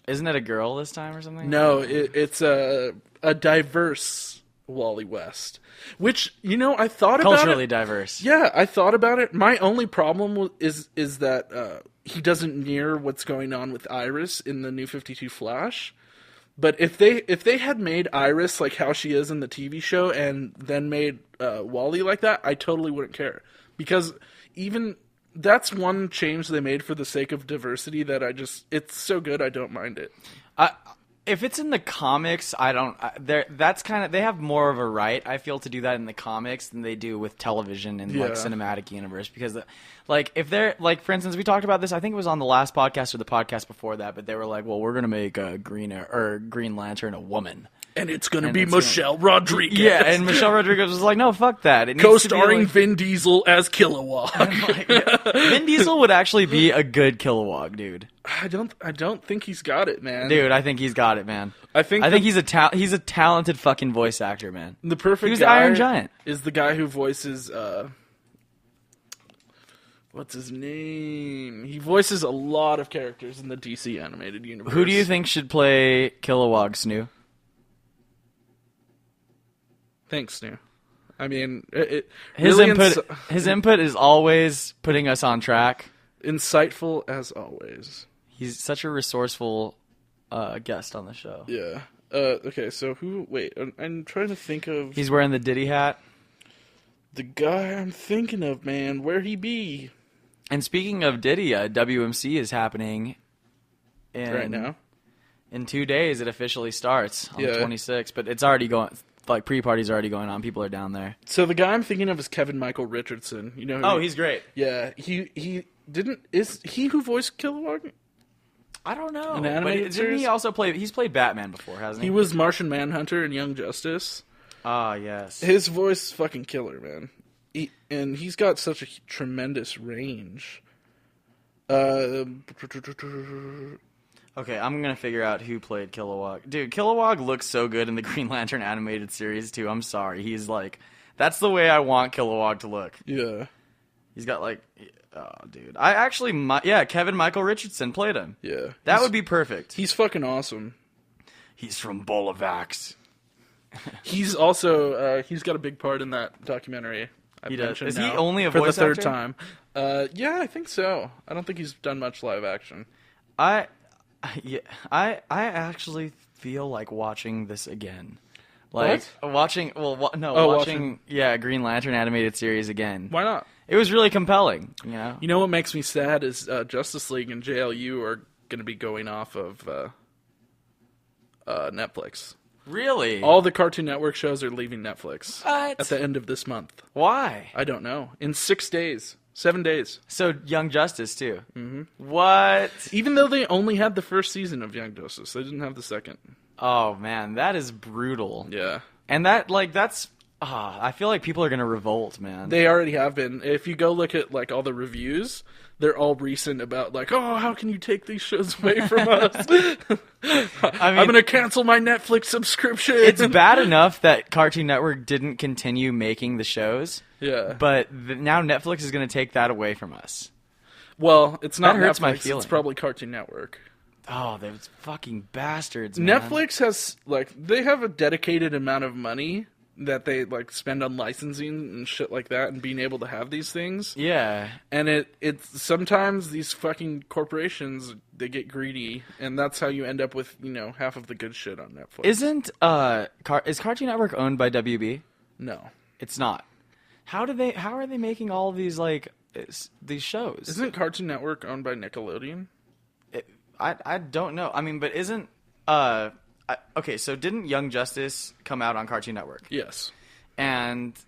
Isn't it a girl this time or something? No, it's a diverse Wally West, which I thought about culturally diverse. Yeah, I thought about it. My only problem is that he doesn't mirror what's going on with Iris in the New 52 Flash. But if they had made Iris like how she is in the TV show and then made Wally like that, I totally wouldn't care, because even that's one change they made for the sake of diversity that it's so good I don't mind it. If it's in the comics, I don't. That's kind of, they have more of a right, I feel, to do that in the comics than they do with television and like cinematic universe. Because, like, if they're like, for instance, we talked about this. I think it was on the last podcast or the podcast before that. But they were like, "Well, we're gonna make a Green Lantern a woman." And it's going to be Michelle Rodriguez. Yeah, and Michelle Rodriguez was like, no, fuck that. It co-starring Vin Diesel as Kilowog. Vin Diesel would actually be a good Kilowog, dude. I don't think he's got it, man. Dude, I think he's got it, man. I think he's a talented fucking voice actor, man. The perfect he was guy Iron Giant. Is the guy who voices what's his name? He voices a lot of characters in the DC animated universe. Who do you think should play Kilowog, Snoo? Thanks, Snoo. I mean, his input is always putting us on track. Insightful as always. He's such a resourceful guest on the show. Yeah. Okay, so who... Wait, I'm trying to think of... He's wearing the Diddy hat. The guy I'm thinking of, man. Where he be? And speaking of Diddy, WMC is happening right now. In 2 days, it officially starts on the 26th, but it's already going... like pre-party's already going on. People are down there. So the guy I'm thinking of is Kevin Michael Richardson. You know? He's great. Yeah, is he who voiced Kilowog? I don't know. An animated series? Didn't he also play? He's played Batman before, hasn't he? He was Martian Manhunter in Young Justice. Ah, yes. His voice is fucking killer, man. And he's got such a tremendous range. Okay, I'm gonna figure out who played Kilowog. Dude, Kilowog looks so good in the Green Lantern animated series too. I'm sorry, he's like, that's the way I want Kilowog to look. Yeah, he's got like, oh, dude, Kevin Michael Richardson played him. Yeah, that would be perfect. He's fucking awesome. He's from Bolavax. He's also he's got a big part in that documentary. He does. Is he only a voice actor? For the third time? Yeah, I think so. I don't think he's done much live action. I actually feel like watching this again. Like watching Green Lantern animated series again. Why not? It was really compelling, you know. You know what makes me sad is Justice League and JLU are going to be going off of Netflix. Really? All the Cartoon Network shows are leaving Netflix at the end of this month. Why? I don't know. In 6 days. 7 days. So Young Justice too. Mm-hmm. What? Even though they only had the first season of Young Justice, they didn't have the second. Oh man, that is brutal. Yeah. And that's I feel like people are gonna revolt, man. They already have been. If you go look at like all the reviews, they're all recent about like, oh, how can you take these shows away from us? I'm gonna cancel my Netflix subscription. It's bad enough that Cartoon Network didn't continue making the shows. Yeah. But now Netflix is gonna take that away from us. Well, it's not that hurts Netflix, my feelings. It's probably Cartoon Network. Oh, those fucking bastards, man. Netflix has they have a dedicated amount of money that they spend on licensing and shit like that and being able to have these things. Yeah. And it's sometimes these fucking corporations, they get greedy, and that's how you end up with, half of the good shit on Netflix. Is Cartoon Network owned by WB? No. It's not. How are they making all of these these shows? Isn't Cartoon Network owned by Nickelodeon? I don't know. I mean, but isn't okay, so didn't Young Justice come out on Cartoon Network? Yes. And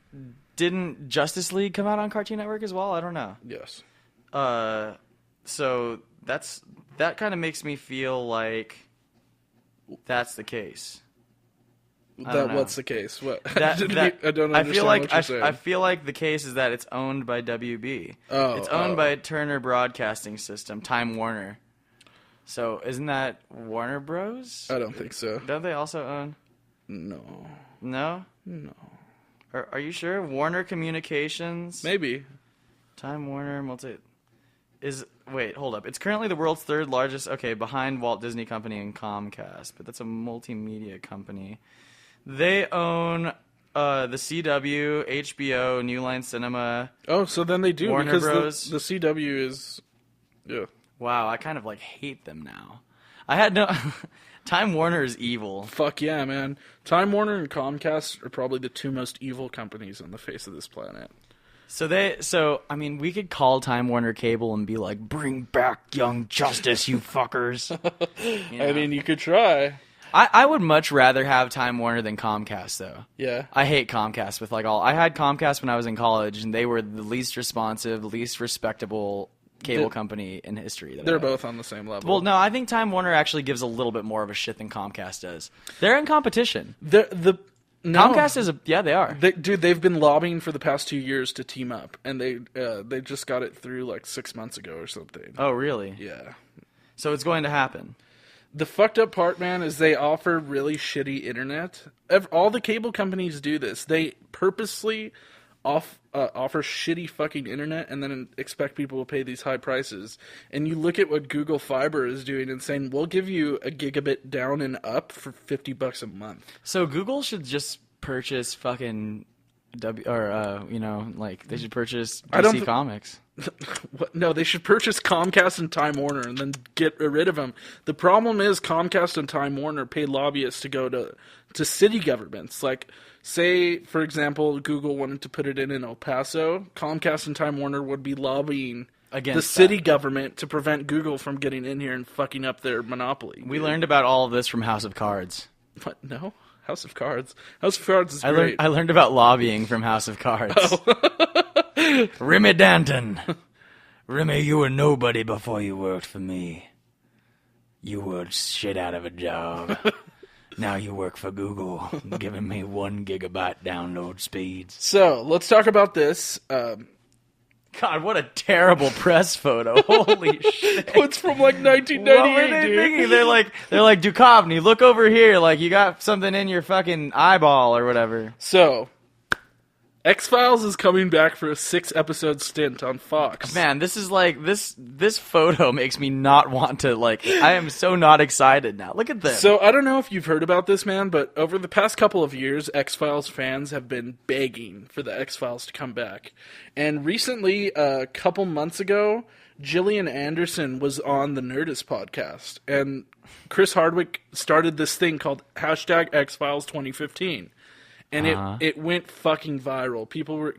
didn't Justice League come out on Cartoon Network as well? I don't know. Yes. So that kind of makes me feel like that's the case. What's the case? What? I don't understand what you're saying. I feel like the case is that it's owned by WB. Oh. It's owned by Turner Broadcasting System, Time Warner. So, isn't that Warner Bros? I don't think so. Don't they also own? No. No? No. Are you sure? Warner Communications? Maybe. Time Warner Wait, hold up. It's currently the world's third largest, behind Walt Disney Company and Comcast, but that's a multimedia company. They own the CW, HBO, New Line Cinema. Oh, so then they do, Warner because Bros. The CW is... Yeah. Wow, I kind of hate them now. I had no... Time Warner is evil. Fuck yeah, man. Time Warner and Comcast are probably the two most evil companies on the face of this planet. We could call Time Warner Cable and be like, bring back Young Justice, you fuckers. You could try. I would much rather have Time Warner than Comcast, though. Yeah. I hate Comcast with I had Comcast when I was in college, and they were the least responsive, least respectable cable company in history. They're both on the same level. Well, no, I think Time Warner actually gives a little bit more of a shit than Comcast does. They're in competition. Comcast is they are. They've been lobbying for the past 2 years to team up, and they just got it through 6 months ago or something. Oh, really? Yeah. So it's going to happen. The fucked up part, man, is they offer really shitty internet. All the cable companies do this. They purposely offer shitty fucking internet and then expect people to pay these high prices. And you look at what Google Fiber is doing and saying, we'll give you a gigabit down and up for $50 a month. So Google should just purchase fucking they should purchase DC Comics. No, they should purchase Comcast and Time Warner and then get rid of them. The problem is Comcast and Time Warner pay lobbyists to go to city governments. Say, for example, Google wanted to put it in El Paso. Comcast and Time Warner would be lobbying against the city government to prevent Google from getting in here and fucking up their monopoly. We learned about all of this from House of Cards. What? No? House of Cards. House of Cards is great. I learned about lobbying from House of Cards. Oh. Remy Danton. Remy, you were nobody before you worked for me. You were shit out of a job. Now you work for Google, giving me 1 gigabyte download speeds. So, let's talk about this. God, what a terrible press photo. Holy shit. It's from like 1998, what were they thinking? They're like, Duchovny, look over here. Like, you got something in your fucking eyeball or whatever. So, X-Files is coming back for a 6-episode stint on Fox. Man, this is like, this photo makes me not want to, like, I am so not excited now. Look at this. So, I don't know if you've heard about this, man, but over the past couple of years, X-Files fans have been begging for the X-Files to come back. And recently, a couple months ago, Gillian Anderson was on the Nerdist podcast. And Chris Hardwick started this thing called #X-Files 2015. And it went fucking viral. People were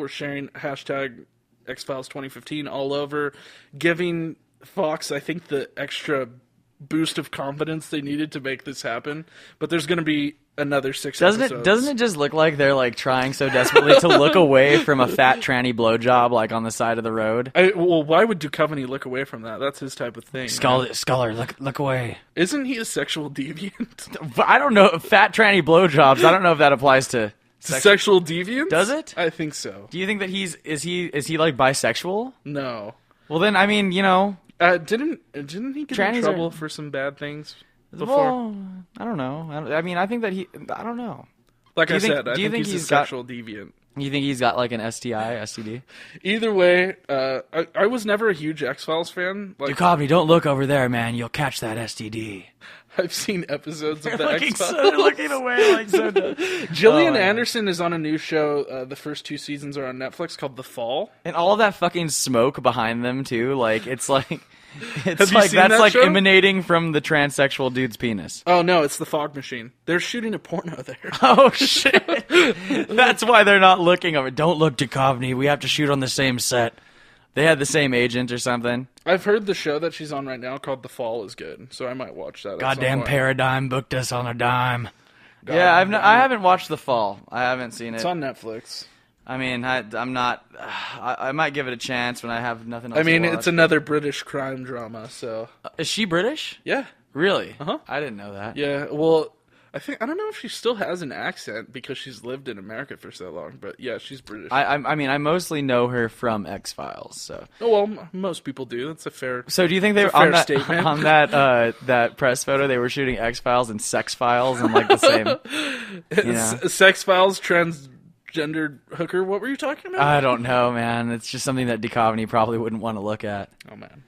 sharing #X-Files 2015 all over, giving Fox, I think, the extra boost of confidence they needed to make this happen. But there's going to be another 6 episodes. Doesn't it just look like they're like trying so desperately to look away from a fat tranny blowjob like on the side of the road? Well, why would Duchovny look away from that? That's his type of thing. Scholar, look away. Isn't he a sexual deviant? I don't know. Fat tranny blowjobs. I don't know if that applies to sexual deviance. Does it? I think so. Do you think that is he like bisexual? No. Well, then I mean, you know, didn't he get in trouble for some bad things before? Well, I don't know. I mean, I think that I don't know. Like I said, I think he's a sexual deviant. You think he's got like an STI, STD? Either way, I was never a huge X-Files fan. Like, Duchovny, don't look over there, man. You'll catch that STD. I've seen episodes of the X-Files. They're looking away like so dumb. Gillian Anderson is on a new show. The first 2 seasons are on Netflix called The Fall. And all of that fucking smoke behind them, too. Like, it's like... It's Have like you seen that's that like show? Emanating from the transsexual dude's penis. Oh no, it's the fog machine. They're shooting a porno there. Oh shit! That's why they're not looking over. Don't look, Duchovny. We have to shoot on the same set. They had the same agent or something. I've heard the show that she's on right now called The Fall is good, so I might watch that. Goddamn Paradigm booked us on a dime. Yeah, I haven't watched The Fall. I haven't seen it. It's on Netflix. I mean, I'm not. I might give it a chance when I have nothing else. I mean, to watch. It's another British crime drama. So is she British? Yeah. Really? Uh huh. I didn't know that. Yeah. Well, I don't know if she still has an accent because she's lived in America for so long. But yeah, she's British. I mean, I mostly know her from X-Files. So. Oh well, most people do. That's a fair. So do you think they were on that statement? On that press photo they were shooting X-Files and Sex Files and like the same? Sex Files, transgendered hooker. What were you talking about? I don't know, man. It's just something that Duchovny probably wouldn't want to look at. Oh man.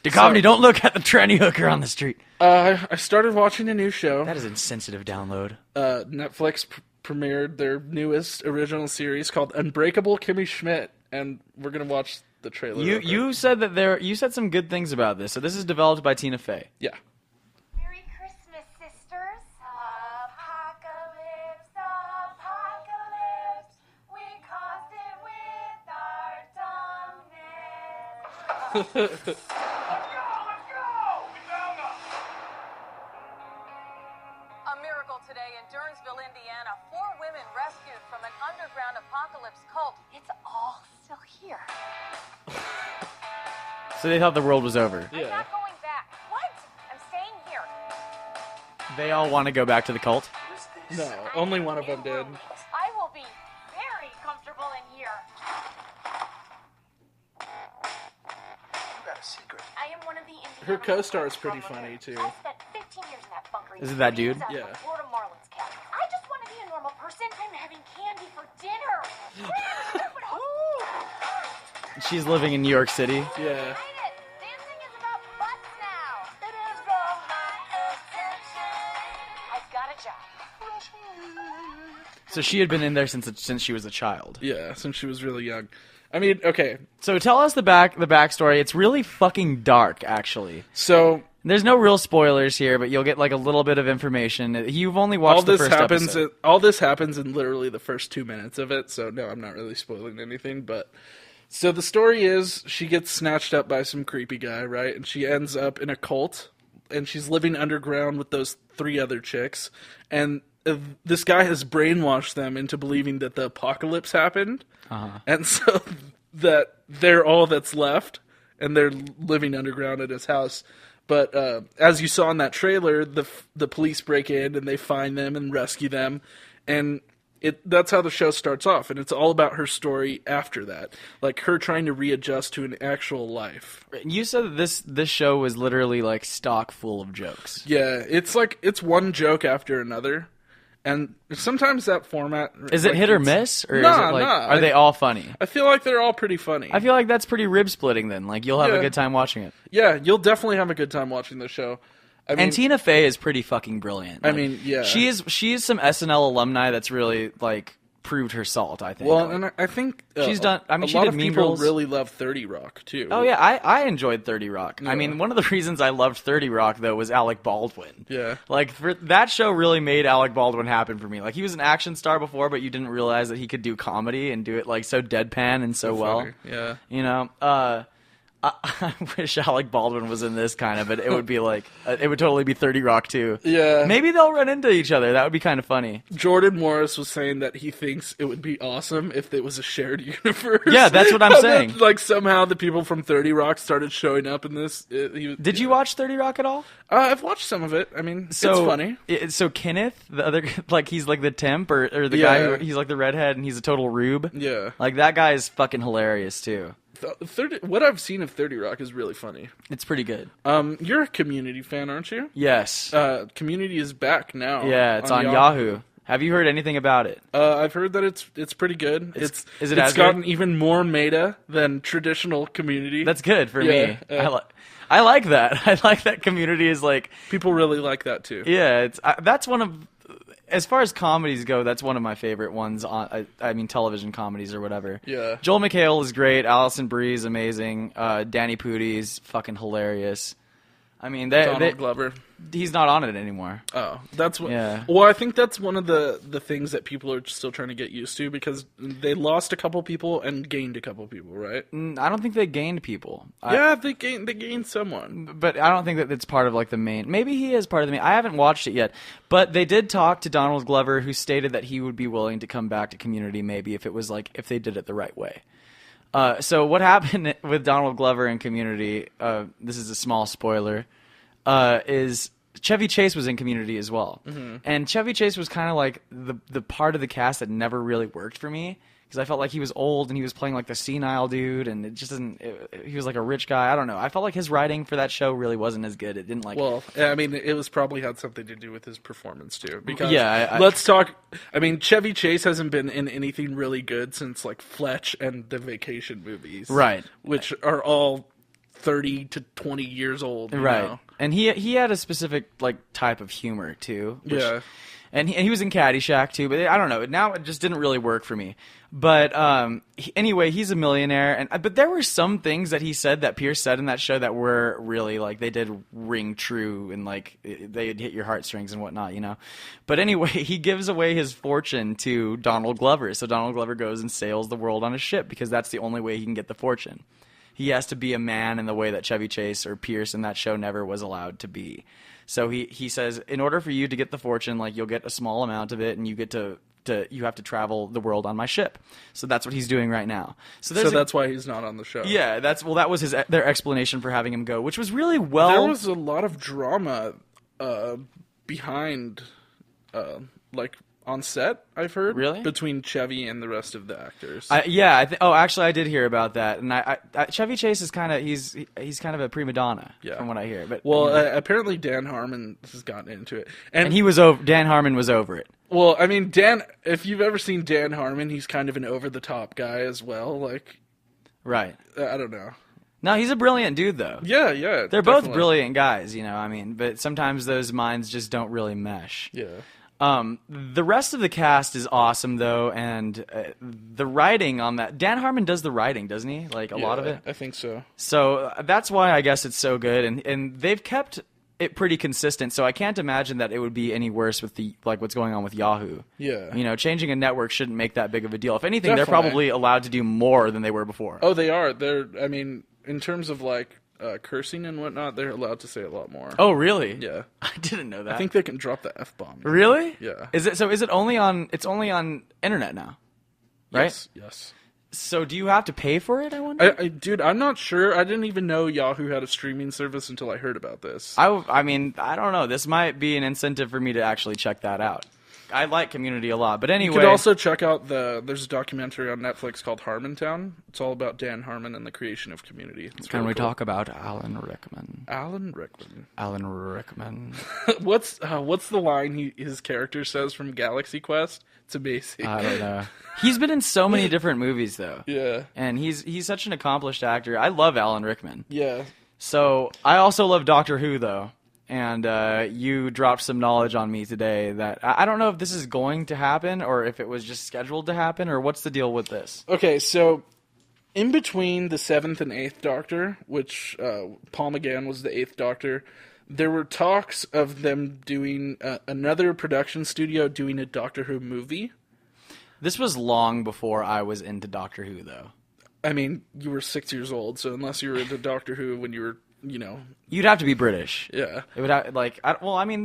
Duchovny, don't look at the tranny hooker on the street. I started watching a new show. That is insensitive download. Netflix premiered their newest original series called Unbreakable Kimmy Schmidt, and we're gonna watch the trailer. You said that you said some good things about this. So this is developed by Tina Fey. Yeah. Merry Christmas, sisters. Apocalypse, apocalypse. We caused it with our dumbness. A miracle today in Durnsville, Indiana. 4 women rescued from an underground apocalypse cult. It's all still here. So they thought the world was over. Yeah. I'm not going back. What? I'm staying here. They all want to go back to the cult? No, only one of them did. I will be very comfortable in here. You got a secret. I am one of the Her co-star is pretty funny too. I spent 15 years in that bunker. Is it that dude? Yeah. Florida Marlins cap. I just want to be a normal person. I'm having candy for dinner. She's living in New York City. Yeah. Dancing is about butts now. It is about my attention. I've got a job. So she had been in there since she was a child. Yeah, since she was really young. I mean, okay. So tell us the backstory. It's really fucking dark, actually. So there's no real spoilers here, but you'll get like a little bit of information. You've only watched the first episode. All this happens in literally the first 2 minutes of it. So no, I'm not really spoiling anything. But so the story is she gets snatched up by some creepy guy, right? And she ends up in a cult, and she's living underground with those 3 other chicks. And this guy has brainwashed them into believing that the apocalypse happened, and so that they're all that's left, and they're living underground at his house. But as you saw in that trailer, the police break in and they find them and rescue them, and that's how the show starts off, and it's all about her story after that, like her trying to readjust to an actual life. You said that this show was literally like stock full of jokes. Yeah, it's one joke after another, and sometimes that format is it hit or miss, or nah, is it like are they all funny? I feel like they're all pretty funny. I feel like that's pretty rib splitting. Then, like you'll have a good time watching it. Yeah, you'll definitely have a good time watching the show. I mean, and Tina Fey is pretty fucking brilliant. Like, I mean, yeah, she is some SNL alumni that's really like proved her salt. I think. Well, like, and I think she's done. I mean, she lot did of Mean people Girls. really love 30 Rock too. Oh yeah, I enjoyed 30 Rock. Yeah. I mean, one of the reasons I loved 30 Rock though was Alec Baldwin. Yeah, like that show really made Alec Baldwin happen for me. Like he was an action star before, but you didn't realize that he could do comedy and do it like so deadpan and so well. funny. Yeah, you know. I wish Alec Baldwin was in this kind of, but it would be like it would totally be 30 Rock too. Yeah, maybe they'll run into each other. That would be kind of funny. Jordan Morris was saying that he thinks it would be awesome if it was a shared universe. Yeah, that's what I'm saying. Like somehow the people from 30 Rock started showing up in this. Did you watch 30 Rock at all? I've watched some of it. I mean, it's funny. So Kenneth, the other, like he's like the temp or the guy who he's like the redhead and he's a total rube. Yeah, like that guy is fucking hilarious too. What I've seen of 30 Rock is really funny. It's pretty good. You're a Community fan, aren't you? Yes. Community is back now. Yeah, it's on Yahoo. Have you heard anything about it? I've heard that it's pretty good. It's gotten even more meta than traditional Community. That's good for me. I like that. I like that Community is like people really like that too. Yeah, that's one of. As far as comedies go, that's one of my favorite ones. I mean, television comedies or whatever. Yeah. Joel McHale is great. Alison Brie is amazing. Danny Pudi's fucking hilarious. I mean, Donald Glover. He's not on it anymore. Oh, that's what. Yeah. Well, I think that's one of the things that people are still trying to get used to because they lost a couple people and gained a couple people, right? I don't think they gained people. They gained someone, but I don't think that it's part of like the main. Maybe he is part of the main. I haven't watched it yet, but they did talk to Donald Glover, who stated that he would be willing to come back to Community, maybe if it was like if they did it the right way. So what happened with Donald Glover in Community, this is a small spoiler, is Chevy Chase was in Community as well. Mm-hmm. And Chevy Chase was kind of like the part of the cast that never really worked for me because I felt like he was old and he was playing like the senile dude and it just doesn't he was like a rich guy. I don't know. I felt like his writing for that show really wasn't as good. It didn't like Well, I mean, it was probably had something to do with his performance too because let's talk I mean, Chevy Chase hasn't been in anything really good since like Fletch and the Vacation movies. Right. Which are all 30 to 20 years old. Right. Know? And he had a specific like type of humor too. Yeah. And he was in Caddyshack too, but I don't know. Now it just didn't really work for me. But anyway, he's a millionaire, but there were some things that he said that Pierce said in that show that were really like they did ring true and like they'd hit your heartstrings and whatnot, you know. But anyway, he gives away his fortune to Donald Glover, so Donald Glover goes and sails the world on a ship because that's the only way he can get the fortune. He has to be a man in the way that Chevy Chase or Pierce in that show never was allowed to be. So he says, in order for you to get the fortune, like you'll get a small amount of it, and you get you have to travel the world on my ship. So that's what he's doing right now. So that's why he's not on the show. Yeah, that was their explanation for having him go, which was really well. There was a lot of drama behind, like on set. I've heard really between Chevy and the rest of the actors. Actually, I did hear about that, and I Chevy Chase is kind of he's kind of a prima donna from what I hear. But apparently Dan Harmon has gotten into it, and he was over. Dan Harmon was over it. Well, I mean, if you've ever seen Dan Harmon, he's kind of an over-the-top guy as well. Like, right? I don't know. No, he's a brilliant dude, though. Yeah. They're definitely both brilliant guys, you know. I mean, but sometimes those minds just don't really mesh. Yeah. The rest of the cast is awesome, though, and the writing on that. Dan Harmon does the writing, doesn't he? Like, a lot of it? I think so. So that's why I guess it's so good, and they've kept it pretty consistent, so I can't imagine that it would be any worse with what's going on with Yahoo. Yeah. You know, changing a network shouldn't make that big of a deal. If anything, Definitely. They're probably allowed to do more than they were before. Oh, they are. I mean, in terms of, like, cursing and whatnot, they're allowed to say a lot more. Oh, really? Yeah. I didn't know that. I think they can drop the F-bomb. Really? Yeah. Is it only on internet now? Right? Yes. So do you have to pay for it, I wonder? Dude, I'm not sure. I didn't even know Yahoo had a streaming service until I heard about this. I mean, I don't know. This might be an incentive for me to actually check that out. I like Community a lot, but anyway. You could also check out there's a documentary on Netflix called Harmontown. It's all about Dan Harmon and the creation of Community. Can we talk about Alan Rickman? Alan Rickman. Alan Rickman. What's the line his character says from Galaxy Quest? It's amazing. I don't know. He's been in so many different movies, though. Yeah. And he's such an accomplished actor. I love Alan Rickman. Yeah. So I also love Doctor Who, though. And you dropped some knowledge on me today that I don't know if this is going to happen or if it was just scheduled to happen or what's the deal with this. Okay, so in between the 7th and 8th Doctor, which Paul McGann was the 8th Doctor, there were talks of them doing another production studio doing a Doctor Who movie. This was long before I was into Doctor Who, though. I mean, you were 6 years old, so unless you were into Doctor Who when you were, you'd have to be British. Yeah. It would have,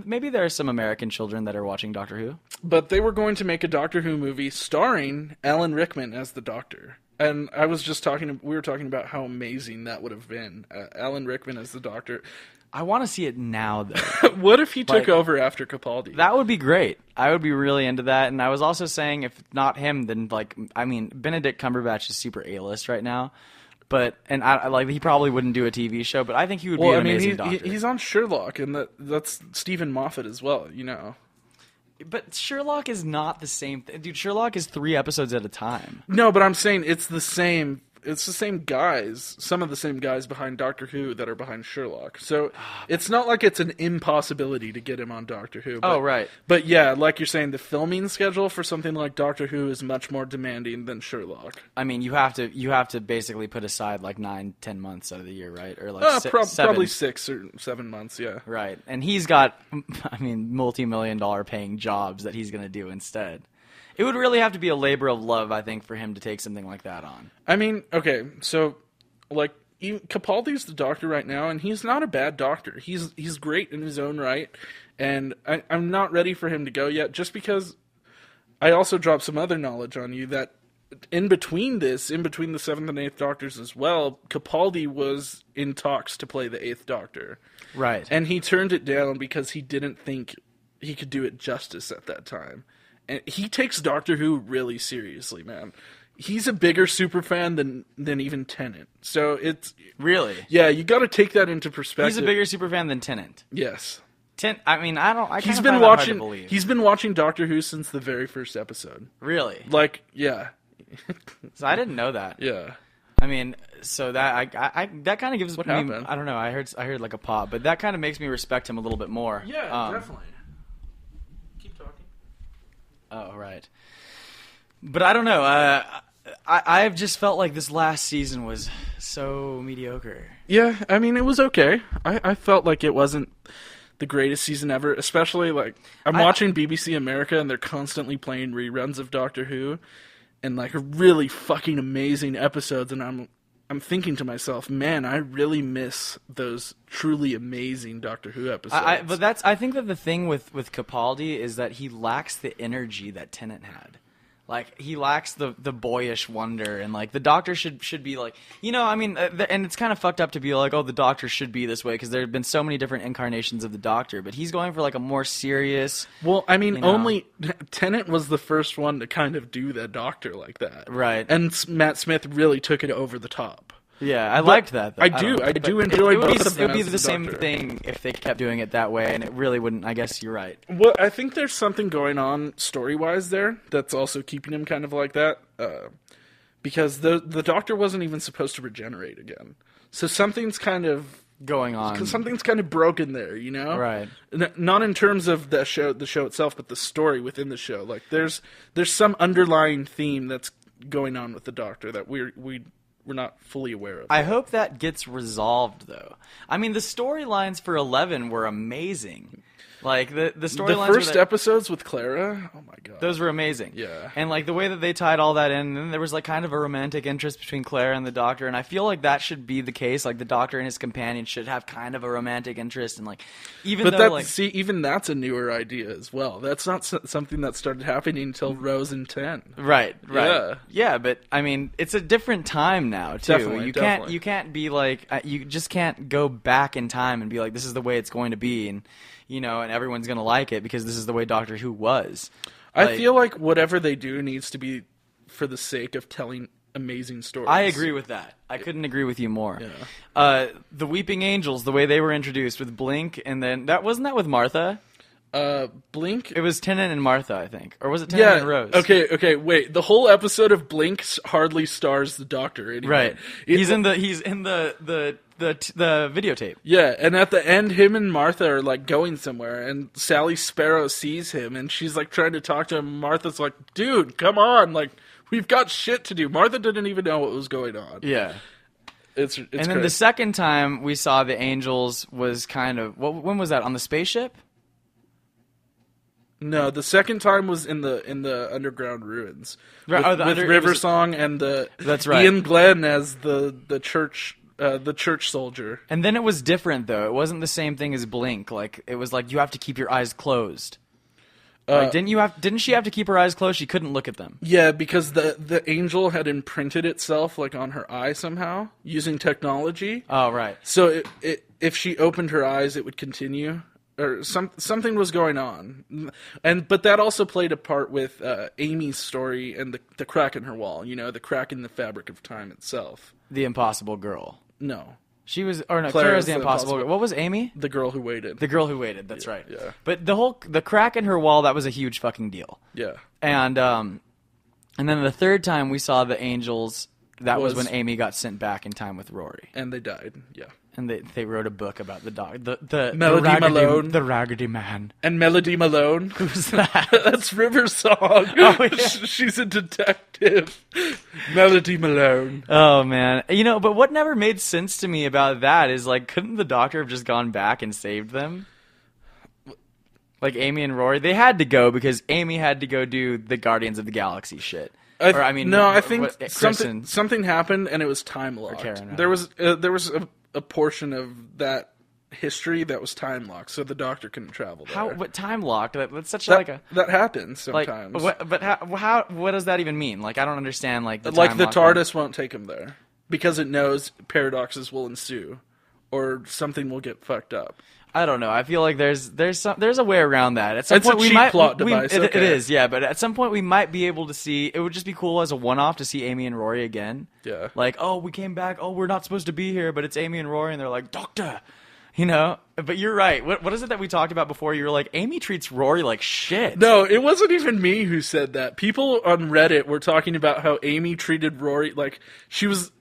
maybe there are some American children that are watching Doctor Who. But they were going to make a Doctor Who movie starring Alan Rickman as the Doctor. And we were talking about how amazing that would have been. Alan Rickman as the Doctor. I want to see it now, though. What if he took over after Capaldi? That would be great. I would be really into that. And I was also saying, if not him, then Benedict Cumberbatch is super A-list right now. But he probably wouldn't do a TV show, but I think he would be an amazing Doctor. He's on Sherlock, and that's Stephen Moffat as well, But Sherlock is not the same thing. Dude, Sherlock is 3 episodes at a time. No, but I'm saying it's the same guys, some of the same guys behind Doctor Who that are behind Sherlock. So it's not like it's an impossibility to get him on Doctor Who. But, right. But yeah, like you're saying, the filming schedule for something like Doctor Who is much more demanding than Sherlock. I mean, you have to basically put aside 9-10 months out of the year, right? Or probably 6 or 7 months, yeah. Right. And he's got, multi-million-dollar paying jobs that he's going to do instead. It would really have to be a labor of love, I think, for him to take something like that on. I mean, okay, so, Capaldi's the Doctor right now, and he's not a bad Doctor. He's great in his own right, and I'm not ready for him to go yet, just because I also dropped some other knowledge on you that in between the 7th and 8th Doctors as well, Capaldi was in talks to play the 8th Doctor. Right. And he turned it down because he didn't think he could do it justice at that time. And he takes Doctor Who really seriously, man. He's a bigger superfan than even Tennant. So it's... Really? Yeah, you got to take that into perspective. He's a bigger superfan than Tennant. Yes. He's been watching. He's been watching Doctor Who since the very first episode. Really? Yeah. So I didn't know that. Yeah. I mean, so that that kind of gives what me... happened? I don't know. I heard like a pop, but that kind of makes me respect him a little bit more. Yeah, definitely. Oh, right. But I don't know. I've just felt like this last season was so mediocre. Yeah, I mean, it was okay. I felt like it wasn't the greatest season ever, especially, I'm watching BBC America, and they're constantly playing reruns of Doctor Who, and, really fucking amazing episodes, and I'm thinking to myself, man, I really miss those truly amazing Doctor Who episodes. But I think that the thing with Capaldi is that he lacks the energy that Tennant had. He lacks the boyish wonder, and the Doctor should be and it's kind of fucked up to be oh, the Doctor should be this way because there have been so many different incarnations of the Doctor, but he's going for a more serious. Well, I mean, only Tennant was the first one to kind of do the Doctor like that, right? And Matt Smith really took it over the top. Yeah, I liked that. Though. I do enjoy both of them. It would be the same thing if they kept doing it that way, and it really wouldn't. I guess you're right. Well, I think there's something going on story-wise there that's also keeping him kind of like that, because the Doctor wasn't even supposed to regenerate again. So something's kind of going on. Because something's kind of broken there, Right. Not in terms of the show itself, but the story within the show. There's some underlying theme that's going on with the Doctor that we're not fully aware of. I hope that gets resolved, though. I mean, the storylines for 11 were amazing. Like the The storylines. first episodes with Clara, oh my god, those were amazing. Yeah. And like the way that they tied all that in, and then there was like kind of a romantic interest between Claire and the Doctor, and I feel like that should be the case. Like the Doctor and his companion should have kind of a romantic interest, and like even though like even that's a newer idea as well. That's not something that started happening until Rose and 10. right, Yeah. But I mean it's a different time now too. Definitely. You can't be like you just can't go back in time and be like this is the way it's going to be, and you know, and everyone's going to like it because this is the way Doctor Who was. I feel like whatever they do needs to be for the sake of telling amazing stories. I agree with that. I couldn't agree with you more. Yeah. The Weeping Angels, the way they were introduced with Blink, and then wasn't that with Martha? Blink? It was Tennant and Martha, I think. Or was it Tennant and Rose? Okay, wait. The whole episode of Blink hardly stars the Doctor anyway. Right. He's in the videotape. Yeah, and at the end, him and Martha are like going somewhere, and Sally Sparrow sees him, and she's like trying to talk to him. Martha's like, "Dude, come on! Like, we've got shit to do." Martha didn't even know what was going on. Yeah. It's and then crazy. the second time we saw the Angels was kind of when was that, on the spaceship? No, the second time was in the underground ruins with, Right, with River Song and That's right. Ian Glenn as the church soldier. And then it was different though. It wasn't the same thing as Blink. Like it was like you have to keep your eyes closed. Like, didn't she have to keep her eyes closed? She couldn't look at them. Yeah, because the angel had imprinted itself like on her eye somehow using technology. Oh, right. So if she opened her eyes, it would continue. Or something was going on, but that also played a part with Amy's story and the crack in her wall. You know, the crack in the fabric of time itself. The Impossible Girl. No, she was, or no, Clara's Clara's the Impossible Girl. What was Amy? The girl who waited. The girl who waited. That's right. Yeah. But the crack in her wall, that was a huge fucking deal. Yeah. And then the third time we saw the Angels, that was when Amy got sent back in time with Rory. And they died. Yeah. And they wrote a book about the dog, the Melody Malone, the Raggedy Man, and Melody Malone. Who's that? That's River Song. Oh, yeah. She's a detective. Melody Malone. Oh man, you know, but what never made sense to me about that is like, couldn't the Doctor have just gone back and saved them? Like Amy and Rory, they had to go because Amy had to go do the Guardians of the Galaxy shit. I think something happened and it was time locked. Karen, there was a portion of that history that was time locked, so the Doctor couldn't travel there. What time locked? That's such that happens sometimes. But how? What does that even mean? Like I don't understand. Like the TARDIS won't take him there because it knows paradoxes will ensue, or something will get fucked up. I don't know. I feel like there's a way around that. At some it's point, a cheap plot device. It is, yeah. But at some point, we might be able to see. It would just be cool as a one-off to see Amy and Rory again. Yeah. Like, oh, we came back. Oh, we're not supposed to be here, but it's Amy and Rory, and they're like, Doctor, you know. But you're right. What is it that we talked about before? You were like, Amy treats Rory like shit. No, it wasn't even me who said that. People on Reddit were talking about how Amy treated Rory like she was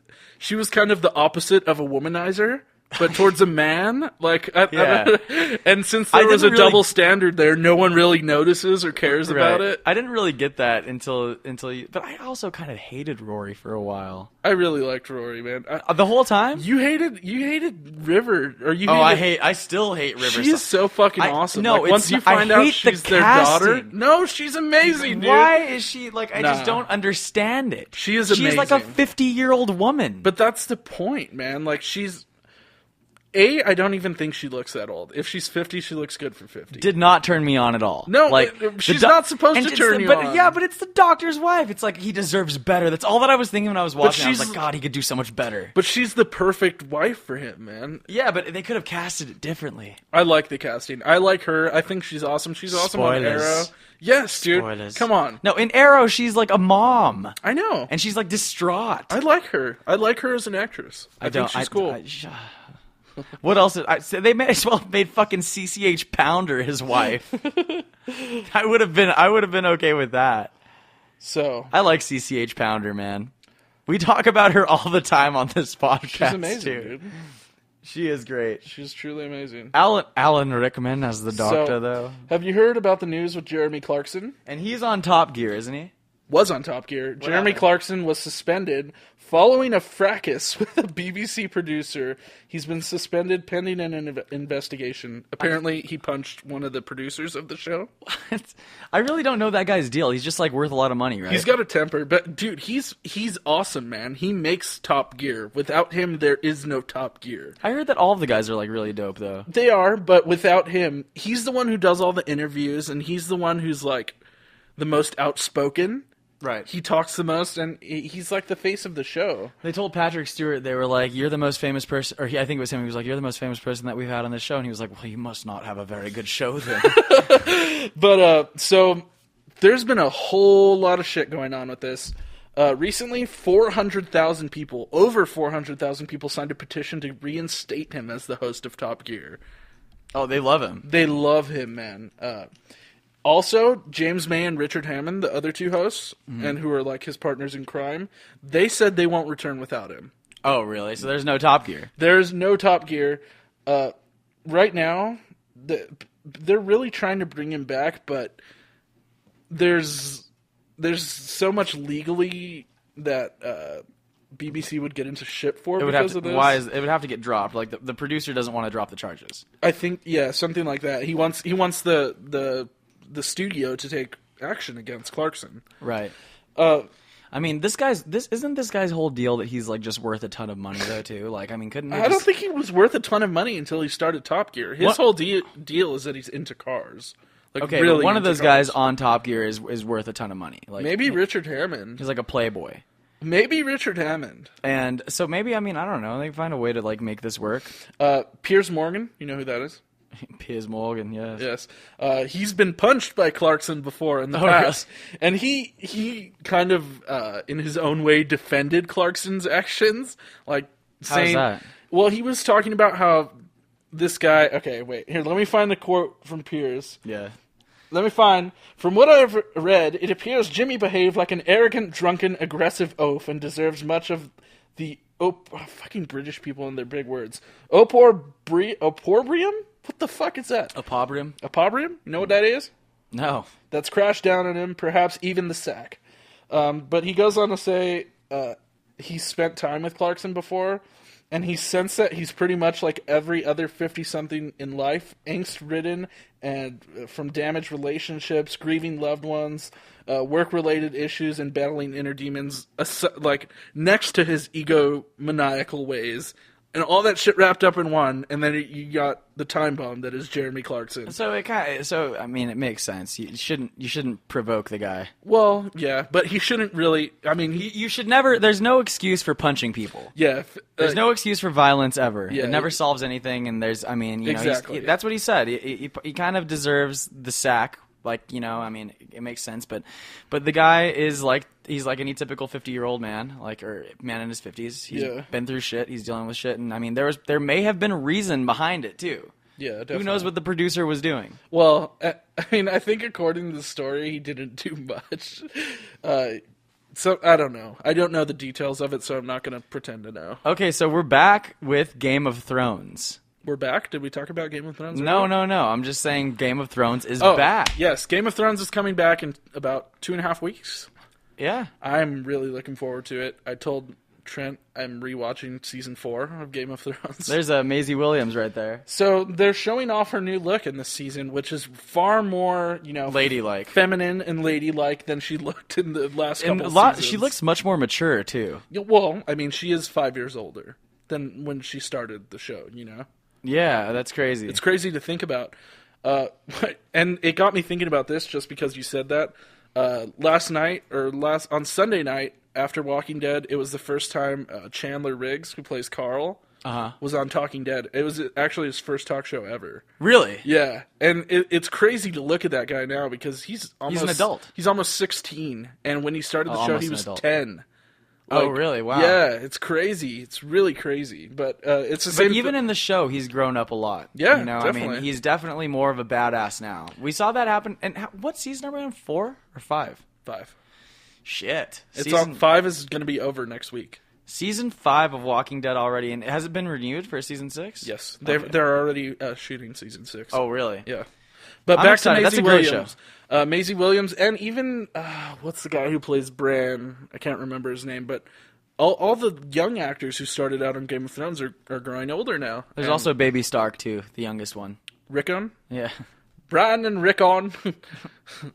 kind of the opposite of a womanizer. But towards a man, like, and since there was a double standard there, no one really notices or cares about it. I didn't really get that until you. But I also kind of hated Rory for a while. I really liked Rory, man. The whole time. You hated River, or you? I still hate River. She is so fucking awesome. No, like, once you find out she's their daughter, no, she's amazing, dude. Why is she like? I just don't understand it. She is amazing. She's like a 50-year-old woman. But that's the point, man. Like she's. I don't even think she looks that old. If she's 50, she looks good for 50. Did not turn me on at all. No, like she's not supposed to turn you on. Yeah, but it's the Doctor's wife. It's like he deserves better. That's all that I was thinking when I was watching. I was like, God, he could do so much better. But she's the perfect wife for him, man. Yeah, but they could have casted it differently. I like the casting. I like her. I think she's awesome. She's awesome on Arrow. Yes, dude. Spoilers. Come on. No, in Arrow, she's like a mom. I know. And she's like distraught. I like her. I like her as an actress. I think she's cool. What else? They may as well have made fucking CCH Pounder his wife. I would have been okay with that. So I like CCH Pounder, man. We talk about her all the time on this podcast. She's amazing, dude. She is great. She's truly amazing. Alan Rickman as the Doctor, though. Have you heard about the news with Jeremy Clarkson? And he's on Top Gear, isn't he? was on Top Gear. Jeremy happened? Clarkson was suspended following a fracas with a BBC producer. He's been suspended pending an investigation. Apparently, he punched one of the producers of the show. I really don't know that guy's deal. He's just like worth a lot of money, right? He's got a temper, but dude, he's awesome, man. He makes Top Gear. Without him, there is no Top Gear. I heard that all of the guys are like really dope, though. They are, but without him, he's the one who does all the interviews, and he's the one who's like the most outspoken. Right. He talks the most, and he's like the face of the show. They told Patrick Stewart, they were like, "You're the most famous person," or I think it was him. He was like, "You're the most famous person that we've had on this show," and he was like, "Well, you must not have a very good show then." But so there's been a whole lot of shit going on with this. Recently, 400,000 people, over 400,000 people, signed a petition to reinstate him as the host of Top Gear. Oh, they love him. They love him, man. Also, James May and Richard Hammond, the other two hosts, and who are like his partners in crime, they said they won't return without him. Oh, really? So there's no Top Gear. There's no Top Gear. Right now, they're really trying to bring him back, but there's so much legally that BBC would get into shit for because of this. It would have to get dropped. Like the producer doesn't want to drop the charges. I think, yeah, something like that. He wants the studio to take action against Clarkson. Right. I mean, isn't this guy's whole deal that he's like just worth a ton of money though too? Like, I mean, I don't think he was worth a ton of money until he started Top Gear. His whole deal is that he's into cars. Like, okay, really but one of into those cars. guys on Top Gear is worth a ton of money. Like Maybe Richard Hammond. He's like a playboy. Maybe Richard Hammond. And so maybe, I mean, I don't know. They can find a way to like make this work. Piers Morgan, you know who that is? Piers Morgan, yes. Yes. He's been punched by Clarkson before in the past. Really? And he kind of, in his own way, defended Clarkson's actions. Like, saying... How's that? Well, he was talking about how this guy... Okay, wait. Here, let me find the quote from Piers. Yeah. Let me find... From what I've read, it appears Jimmy behaved like an arrogant, drunken, aggressive oaf and deserves much of the... fucking British people and their big words. Opprobrium? What the fuck is that? Opprobrium? Opprobrium? You know what that is? No. That's crashed down on him, perhaps even the sack. But he goes on to say he spent time with Clarkson before, and he sensed that he's pretty much like every other 50-something in life, angst-ridden and from damaged relationships, grieving loved ones, work-related issues, and battling inner demons, like next to his egomaniacal ways. And all that shit wrapped up in one, and then you got the time bomb that is Jeremy Clarkson. So I mean, it makes sense. You shouldn't provoke the guy. Well, yeah, but he shouldn't really. I mean, you should never. There's no excuse for punching people. Yeah, there's no excuse for violence ever. Yeah, it never solves anything. And there's, I mean, exactly. That's what he said. He kind of deserves the sack. Like, I mean, it makes sense, but the guy is like, he's like any typical 50-year-old man, or man in his 50s. He's been through shit. He's dealing with shit, and I mean, there may have been a reson behind it too. Yeah, definitely. Who knows what the producer was doing? Well, I mean, I think according to the story, he didn't do much. So I don't know. I don't know the details of it, so I'm not going to pretend to know. Okay, so we're back with Game of Thrones. We're back? Did we talk about Game of Thrones? No. I'm just saying Game of Thrones is back. Yes, Game of Thrones is coming back in about 2.5 weeks. Yeah. I'm really looking forward to it. I told Trent I'm rewatching season 4 of Game of Thrones. There's a Maisie Williams right there. So they're showing off her new look in this season, which is far more, ladylike, feminine and ladylike than she looked in the last couple seasons. She looks much more mature too. Well, I mean, she is 5 years older than when she started the show. Yeah, that's crazy. It's crazy to think about. And it got me thinking about this just because you said that. On Sunday night after Walking Dead, it was the first time Chandler Riggs, who plays Carl, was on Talking Dead. It was actually his first talk show ever. Really? Yeah. And it's crazy to look at that guy now because he's an adult. He's almost 16. And when he started the show, he was 10. Oh, really? Wow. Yeah, it's crazy. It's really crazy. But it's the same. But even in the show, he's grown up a lot. Yeah, definitely. I mean, he's definitely more of a badass now. We saw that happen. And what season are we on? 4 or 5? 5. Shit. Season 5 is going to be over next week. Season 5 of Walking Dead already, and has it been renewed for season 6? Yes, they're already shooting season 6. Oh, really? Yeah. But I'm back excited. to Maisie That's a great Williams. Maisie Williams, and even what's the guy who plays Bran? I can't remember his name, but all the young actors who started out on Game of Thrones are growing older now. There's also Baby Stark too, the youngest one. Rickon? Yeah. Bran and Rickon.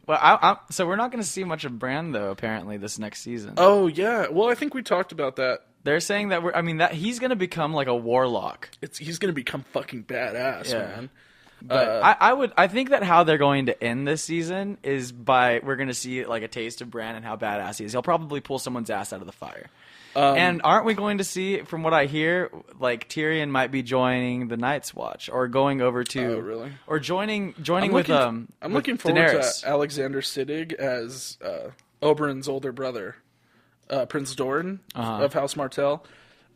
Well, so we're not going to see much of Bran though. Apparently, this next season. Oh yeah. Well, I think we talked about that. They're saying that that he's going to become like a warlock. He's going to become fucking badass, man. But I think that how they're going to end this season is we're going to see like a taste of Bran and how badass he is. He'll probably pull someone's ass out of the fire. And aren't we going to see, from what I hear, like Tyrion might be joining the Night's Watch or going over to, really? Or joining I'm with looking forward Daenerys. to Alexander Siddig as Oberyn's older brother, Prince Doran of House Martell.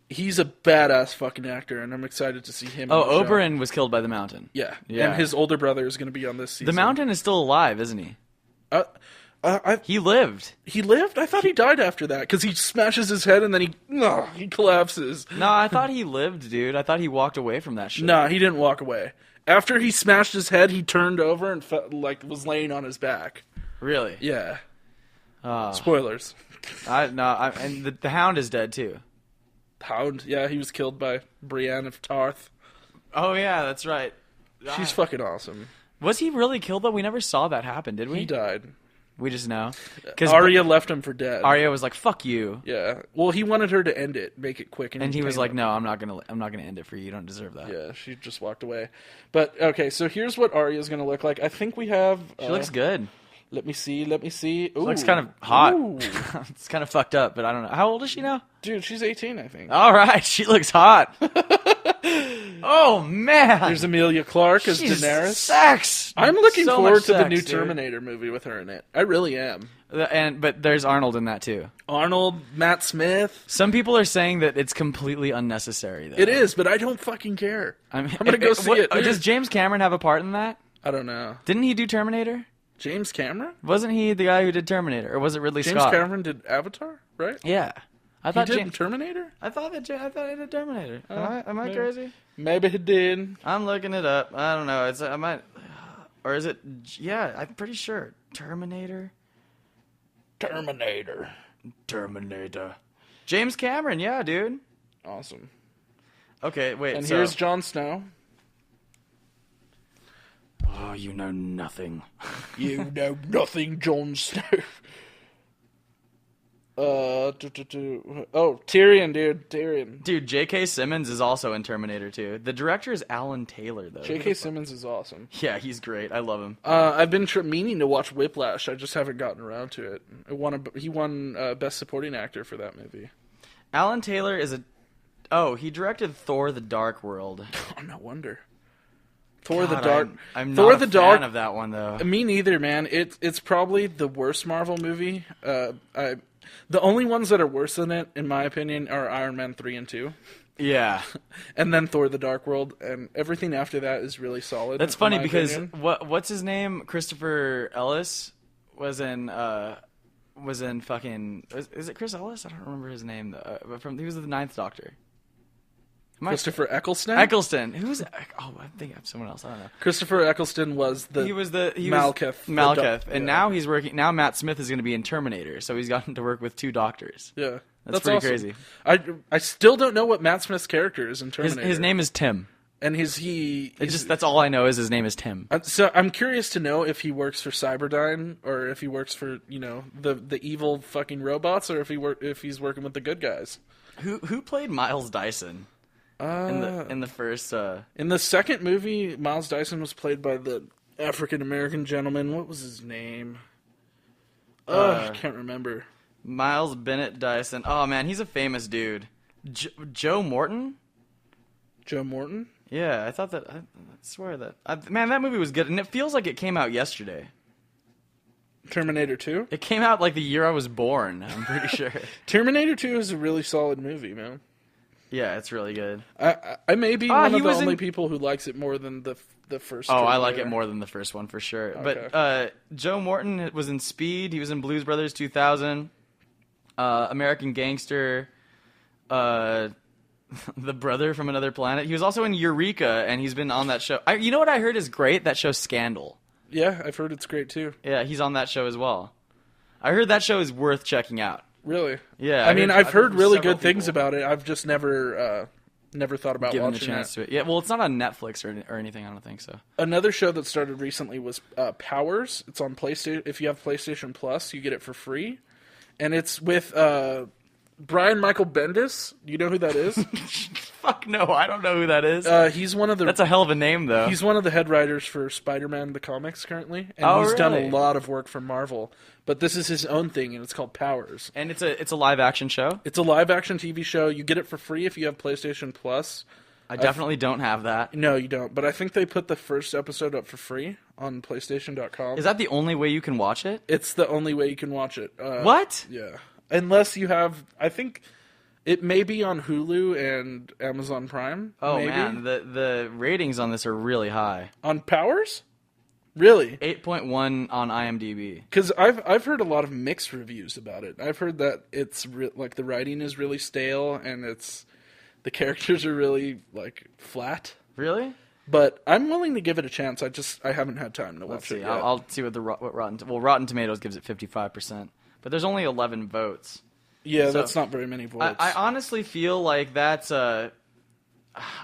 He's a badass fucking actor, and I'm excited to see him. Oh, Oberyn was killed by the Mountain. Yeah, and his older brother is going to be on this season. The Mountain is still alive, isn't he? He lived. He lived? I thought he died after that, because he smashes his head and then he collapses. No, I thought he lived, dude. I thought he walked away from that shit. No, he didn't walk away. After he smashed his head, he turned over and was laying on his back. Really? Yeah. Spoilers. And the Hound is dead too. Hound, yeah, he was killed by Brienne of Tarth. Oh yeah, that's right. She's fucking awesome. Was he really killed though? We never saw that happen, did we? He died. We just know. Arya left him for dead. Arya was like, "Fuck you." Yeah. Well, he wanted her to end it, make it quick, and he was like, "No, I'm not gonna end it for you. You don't deserve that." Yeah, she just walked away. But okay, so here's what Arya's gonna look like. I think we have. She looks good. Let me see. Ooh. She looks kind of hot. It's kind of fucked up, but I don't know. How old is she now? Dude, she's 18, I think. All right, she looks hot. Oh man, there's Emilia Clarke as Daenerys. Sex. I'm looking forward to the new Terminator movie with her in it. I really am. But there's Arnold in that too. Arnold, Matt Smith. Some people are saying that it's completely unnecessary. Though. It is, but I don't fucking care. I'm gonna go see it. Does James Cameron have a part in that? I don't know. Didn't he do Terminator? James Cameron? Wasn't he the guy who did Terminator, or was it Ridley Scott? James Cameron did Avatar, right? Yeah. I thought he did Terminator? I thought he did Terminator. Am I crazy? Maybe he did. I'm looking it up. I don't know. Or is it? Yeah, I'm pretty sure. Terminator. James Cameron, yeah, dude. Awesome. Okay, wait. And here's Jon Snow. Oh, you know nothing. You know nothing, Jon Snow. Oh, Tyrion, dude. Tyrion. Dude, J.K. Simmons is also in Terminator 2. The director is Alan Taylor, though. J.K. Simmons is awesome. Yeah, he's great. I love him. I've been meaning to watch Whiplash. I just haven't gotten around to it. He won Best Supporting Actor for that movie. Alan Taylor is he directed Thor: The Dark World. Oh, no wonder. Thor: The Dark. I'm not a fan of that one, though. Me neither, man. It's probably the worst Marvel movie. The only ones that are worse than it, in my opinion, are Iron Man 3 and 2. Yeah. And then Thor: The Dark World, and everything after that is really solid. That's funny because what's his name? Christopher Ellis was in fucking... Is it Chris Ellis? I don't remember his name, though. He was the Ninth Doctor. Christopher Eccleston? Eccleston. Who's... Oh, I think I'm someone else. I don't know. Christopher Eccleston was the... He was Malekith. Malekith. And now he's working... Now Matt Smith is going to be in Terminator, so he's gotten to work with two doctors. Yeah. That's pretty awesome. Crazy. I still don't know what Matt Smith's character is in Terminator. His name is Tim. And that's all I know is his name is Tim. So I'm curious to know if he works for Cyberdyne or if he works for, the evil fucking robots, or if he's working with the good guys. Who played Miles Dyson? In the first in the second movie, Miles Dyson was played by the African American gentleman. What was his name? I can't remember. Miles Bennett Dyson. Oh man, he's a famous dude. Joe Morton. Joe Morton. Yeah, I thought that. I swear that. Man, that movie was good, and it feels like it came out yesterday. Terminator 2? It came out like the year I was born. I'm pretty sure. Terminator 2 is a really solid movie, man. Yeah, it's really good. I may be one of the only people who likes it more than the first. Oh, I like it more than the first one for sure. Okay. But Joe Morton was in Speed. He was in Blues Brothers 2000, American Gangster, The Brother from Another Planet. He was also in Eureka, and he's been on that show. You know what I heard is great? That show Scandal. Yeah, I've heard it's great too. Yeah, he's on that show as well. I heard that show is worth checking out. Really? Yeah. I mean, I've heard from really several good things people. about it. I've just never thought about Given the watching chance it. to it. Yeah, well, it's not on Netflix or anything. I don't think so. Another show that started recently was Powers. It's on PlayStation. If you have PlayStation Plus, you get it for free, and it's with Brian Michael Bendis. Do you know who that is? Fuck no, I don't know who that is. He's one of the. That's a hell of a name, though. He's one of the head writers for Spider-Man the comics currently, and he's done a really? lot of work for Marvel. But this is his own thing, and it's called Powers. And it's a live action show. It's a live action TV show. You get it for free if you have PlayStation Plus. I definitely don't have that. No, you don't. But I think they put the first episode up for free on PlayStation.com. Is that the only way you can watch it? It's the only way you can watch it. What? Yeah. Unless you have, I think it may be on Hulu and Amazon Prime. Oh maybe. man, the ratings on this are really high. On Powers? Really? 8.1 on IMDb. Because I've heard a lot of mixed reviews about it. I've heard that it's like the writing is really stale and the characters are really like flat. Really? But I'm willing to give it a chance. I haven't had time to watch Let's see. it yet. I'll see what Rotten Tomatoes gives it 55%, but there's only 11 votes. Yeah, So, that's not very many votes. I honestly feel like that's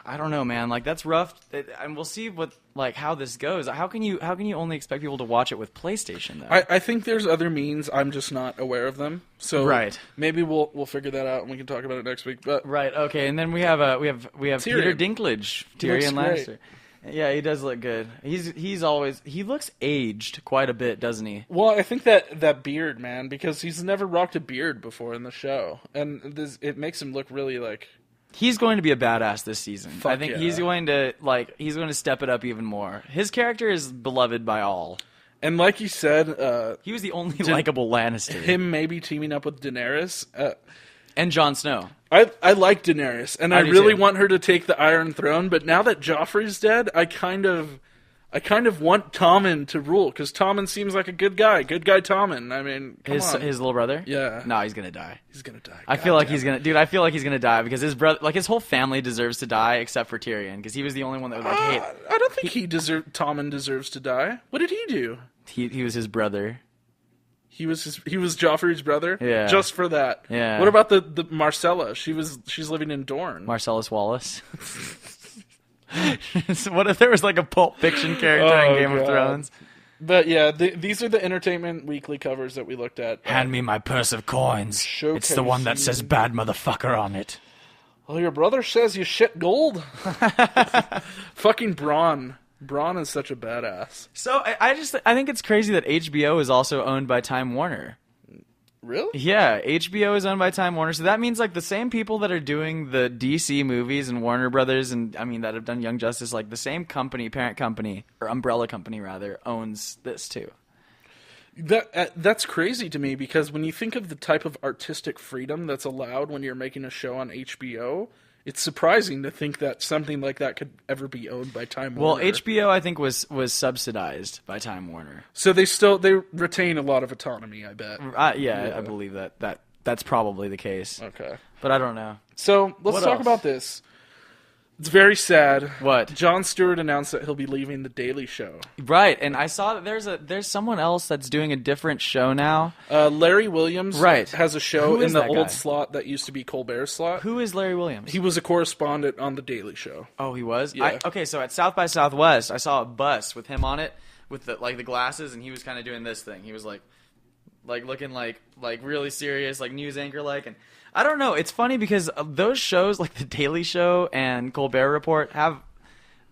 I don't know, man. Like that's rough, and we'll see how this goes. How can you only expect people to watch it with PlayStation though? I think there's other means. I'm just not aware of them. So Right. maybe we'll figure that out and we can talk about it next week. But Right. Okay. And then we have Peter Tyrion. Dinklage, He Tyrion looks Lannister. great. Yeah, he does look good. He looks aged quite a bit, doesn't he? well, I think that beard, man, because he's never rocked a beard before in the show, and it makes him look really like. He's going to be a badass this season. I think yeah. he's going to step it up even more. His character is beloved by all. And like you said, He was the only likable Lannister. him maybe teaming up with Daenerys. And Jon Snow. I like Daenerys, and I do really too. want her to take the Iron Throne. But now that Joffrey's dead, I kind of want Tommen to rule because Tommen seems like a good guy Tommen. I mean, come on. His little brother? Yeah. No, he's gonna die. He's gonna die. I feel like he's gonna die because his brother, like his whole family deserves to die except for Tyrion because he was the only one that was like, hey, I don't think Tommen deserves to die. What did he do? he was his brother. He was Joffrey's brother. Yeah. Just for that. Yeah. What about the Marcella? She's living in Dorne. Marcellus Wallace. So what if there was like a Pulp Fiction character in Game of God. Thrones? But yeah, these are the Entertainment Weekly covers that we looked at. Hand me my purse of coins. It's the one that says "bad motherfucker" on it. Well, your brother says you shit gold. Fucking Braun. Braun is such a badass. So I think it's crazy that HBO is also owned by Time Warner. Really? Yeah, HBO is owned by Time Warner, so that means like the same people that are doing the DC movies and Warner Brothers and that have done Young Justice, like the same company, parent company or umbrella company rather, owns this too. That's crazy to me because when you think of the type of artistic freedom that's allowed when you're making a show on HBO, it's surprising to think that something like that could ever be owned by Time Warner. Well, HBO I think was subsidized by Time Warner. So they retain a lot of autonomy, I bet. Yeah, I believe that's probably the case. Okay. But I don't know. So let's What talk else? about this. It's very sad. What? Jon Stewart announced that he'll be leaving The Daily Show. Right, and I saw that there's someone else that's doing a different show now. Larry Williams Right. has a show Who in is the that guy? old slot that used to be Colbert's slot. Who is Larry Williams? He was a correspondent on The Daily Show. Oh, he was? Yeah. Okay, so at South by Southwest, I saw a bus with him on it with the glasses, and he was kind of doing this thing. He was like looking like really serious, like news anchor like, and I don't know. It's funny because those shows like The Daily Show and Colbert Report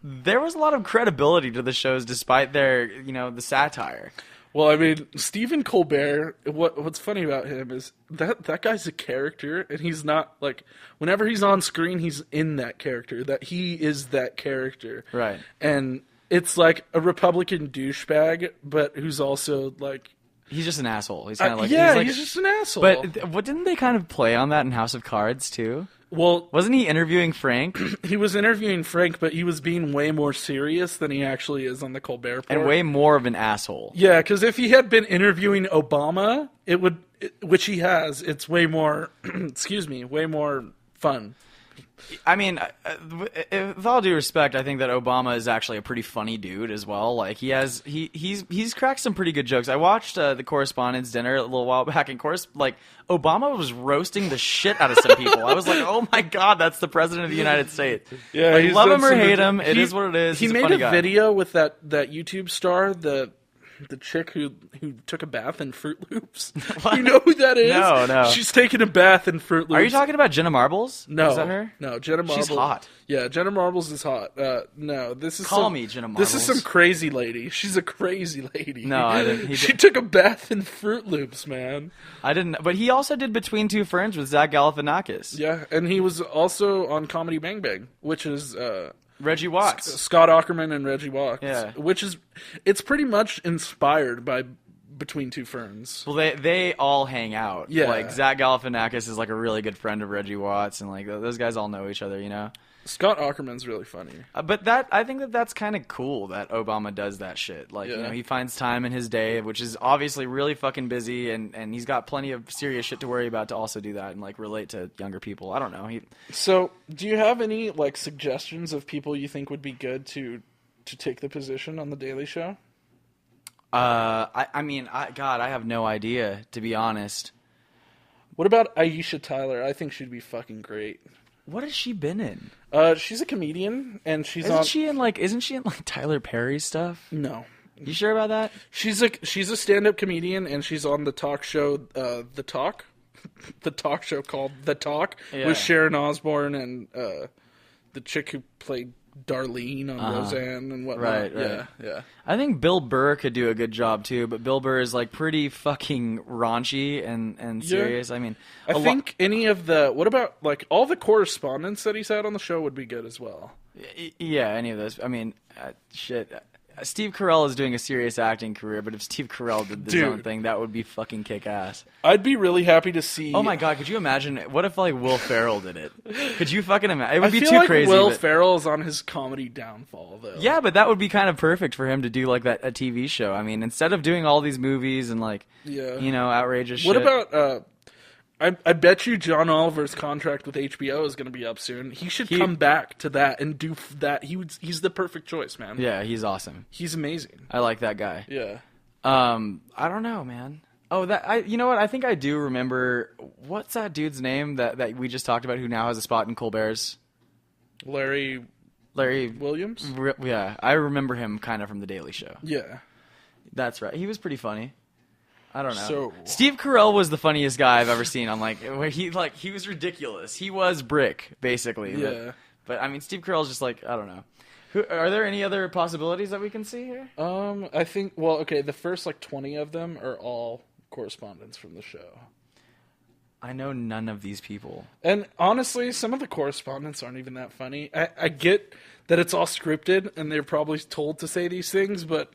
there was a lot of credibility to the shows despite their, the satire. Well, I mean, Stephen Colbert, what's funny about him is that guy's a character, and he's not, like, whenever he's on screen, he's in that character, that he is that character. Right. And it's like a Republican douchebag, but who's also, like... He's just an asshole. He's kind of like... he's just an asshole. But what didn't they kind of play on that in House of Cards, too? Well, Wasn't he interviewing Frank? he was interviewing Frank, but he was being way more serious than he actually is on the Colbert Report. And way more of an asshole. Yeah, because if he had been interviewing Obama, which he has, it's way more, way more fun. I mean, with all due respect, I think that Obama is actually a pretty funny dude as well. Like he's cracked some pretty good jokes. I watched the Correspondents' Dinner a little while back, and Obama was roasting the shit out of some people. I was like, oh my god, that's the president of the United States. Yeah, like, love him or hate him, it is what it is. He He's made a a guy. video with that YouTube star, the chick who took a bath in Fruit Loops. You know who that is? No. She's taking a bath in Fruit Loops. Are you talking about Jenna Marbles? No. Is that her? No, Jenna Marbles. She's hot. Yeah, Jenna Marbles is hot. No, this is Call me Jenna Marbles. This is some crazy lady. She's a crazy lady. No, I didn't. She took a bath in Fruit Loops, man. I didn't. But he also did Between Two Ferns with Zach Galifianakis. Yeah, and he was also on Comedy Bang Bang, which is Reggie Watts. Scott Aukerman and Reggie Watts. Yeah. It's pretty much inspired by Between Two Ferns. Well, they all hang out. Yeah. Like, Zach Galifianakis is like a really good friend of Reggie Watts, and like those guys all know each other, you know? Scott Aukerman's really funny. But I think that's kind of cool that Obama does that shit. Like, you know, he finds time in his day, which is obviously really fucking busy, and he's got plenty of serious shit to worry about to also do that and like relate to younger people. I don't know. So, do you have any like suggestions of people you think would be good to take the position on the Daily Show? I have no idea, to be honest. What about Aisha Tyler? I think she'd be fucking great. What has she been in? She's a comedian, and Isn't she in like Tyler Perry stuff? No. You sure about that? She's a stand-up comedian, and she's on the talk show, The Talk. The talk show called The Talk, with Sharon Osbourne and the chick who played Darlene on Roseanne and whatnot. Right. Yeah. I think Bill Burr could do a good job too, but Bill Burr is like pretty fucking raunchy and serious. I mean, I think what about like all the correspondents that he's had on the show would be good as well. Yeah, any of those. I mean, shit. Steve Carell is doing a serious acting career, but if Steve Carell did his own thing, that would be fucking kick-ass. I'd be really happy to see... Oh my god, could you imagine... What if, like, Will Ferrell did it? Could you fucking imagine? It would be too like crazy. Will Ferrell's on his comedy downfall, though. Yeah, but that would be kind of perfect for him to do, like, a TV show. I mean, instead of doing all these movies and, like, you know, outrageous shit... What about... I bet you John Oliver's contract with HBO is going to be up soon. He should come back to that and do that. He's the perfect choice, man. Yeah, he's awesome. He's amazing. I like that guy. Yeah. I don't know, man. Oh, you know what? I think I do remember. What's that dude's name that we just talked about? Who now has a spot in Colbert's? Larry Williams. Yeah, I remember him kind of from The Daily Show. Yeah, that's right. He was pretty funny. I don't know. So, Steve Carell was the funniest guy I've ever seen. On where he was ridiculous. He was Brick basically. Yeah. But I mean, Steve Carell's just like, I don't know. Are there any other possibilities that we can see here? I think. Well, okay. The first 20 of them are all correspondents from the show. I know none of these people. And honestly, some of the correspondents aren't even that funny. I get that it's all scripted and they're probably told to say these things, but.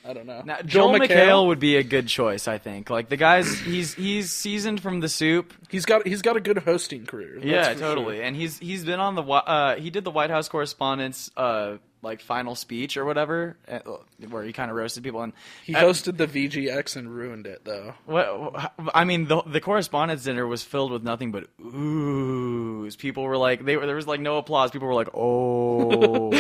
I don't know. Now, Joel McHale would be a good choice, I think. Like the guy's, he's seasoned from The Soup. He's got a good hosting career. Yeah, totally. Sure. And he's been on he did the White House Correspondents' final speech or whatever, where he kind of roasted people. And he hosted the VGX and ruined it, though. I mean, the Correspondents' Dinner was filled with nothing but oohs. People were like, there was like no applause. People were like, oh,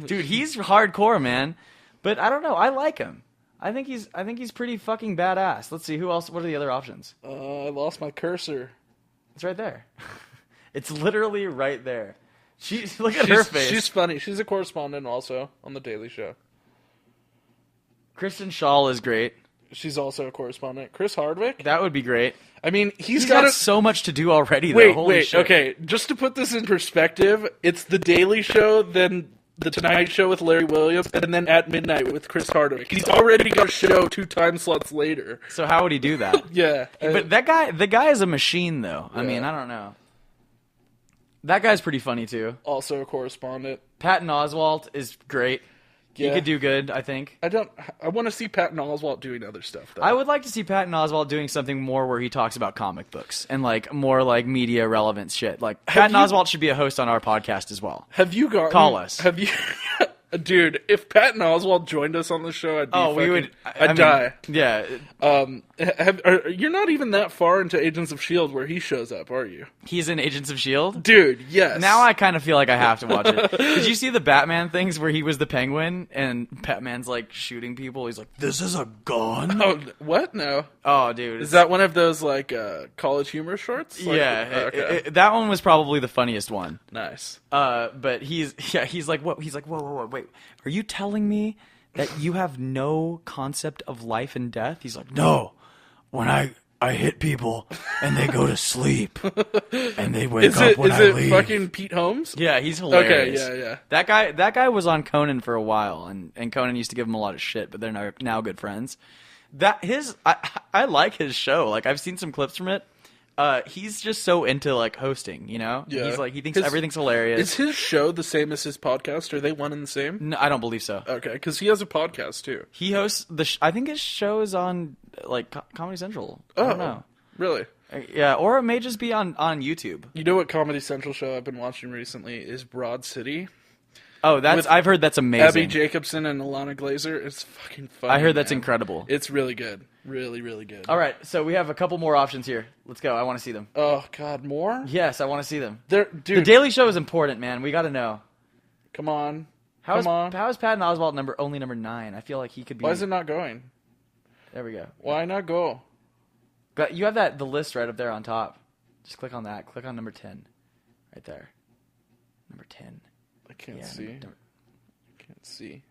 dude, he's hardcore, man. But I don't know. I like him. I think he's pretty fucking badass. Let's see who else. What are the other options? I lost my cursor. It's right there. It's literally right there. Look at her face. She's funny. She's a correspondent also on The Daily Show. Kristen Schaal is great. She's also a correspondent. Chris Hardwick. That would be great. I mean, he's got so much to do already. Wait, though. Holy shit. Okay. Just to put this in perspective, it's The Daily Show, then The Tonight Show with Larry Williams, and then At Midnight with Chris Hardwick. He's already got a show 2 time slots later. So how would he do that? Yeah. But the guy is a machine, though. Yeah. I mean, I don't know. That guy's pretty funny, too. Also a correspondent. Patton Oswalt is great. Yeah. He could do good, I think. I want to see Patton Oswalt doing other stuff, though. I would like to see Patton Oswalt doing something more where he talks about comic books and, more, media relevant shit. Like, Patton Oswalt should be a host on our podcast as well. Call us. Have you... Dude, if Patton Oswalt joined us on the show, I'd be I'd die. Yeah. You're not even that far into Agents of S.H.I.E.L.D. where he shows up, are you? He's in Agents of S.H.I.E.L.D.? Dude, yes. Now I kind of feel like I have to watch it. Did you see the Batman things where he was the Penguin and Batman's like shooting people? He's like, "This is a gun." Oh, what? No. Oh, dude. Is that one of those like college humor shorts? Like, yeah, okay. that one was probably the funniest one. Nice. But he's like, what? He's like, whoa, wait. Are you telling me that you have no concept of life and death? He's like, no. When I hit people and they go to sleep and they wake up when I leave. Is it fucking Pete Holmes? Yeah, he's hilarious. Okay, yeah. That guy was on Conan for a while, and Conan used to give him a lot of shit, but they're now good friends. I like his show. Like, I've seen some clips from it. He's just so into like hosting, you know? Yeah. He's like, he thinks everything's hilarious. Is his show the same as his podcast? Are they one and the same? No, I don't believe so. Okay, because he has a podcast too. He hosts I think his show is on like Comedy Central. I don't know. Really? Yeah, or it may just be on YouTube. You know what Comedy Central show I've been watching recently is Broad City. Oh, I've heard that's amazing. Abby Jacobson and Alana Glazer. It's fucking funny. I heard that's incredible. It's really good. Really, really good. All right, so we have a couple more options here. Let's go. I want to see them. Oh, God, more? Yes, I want to see them. Dude, The Daily Show is important, man. We got to know. Come on. How is Patton Oswalt only number 9? I feel like he could be. Why is it not going? There we go. Why not go? But you have the list right up there on top. Just click on that. Click on number 10. Right there. Number 10. I can't see. Can't see.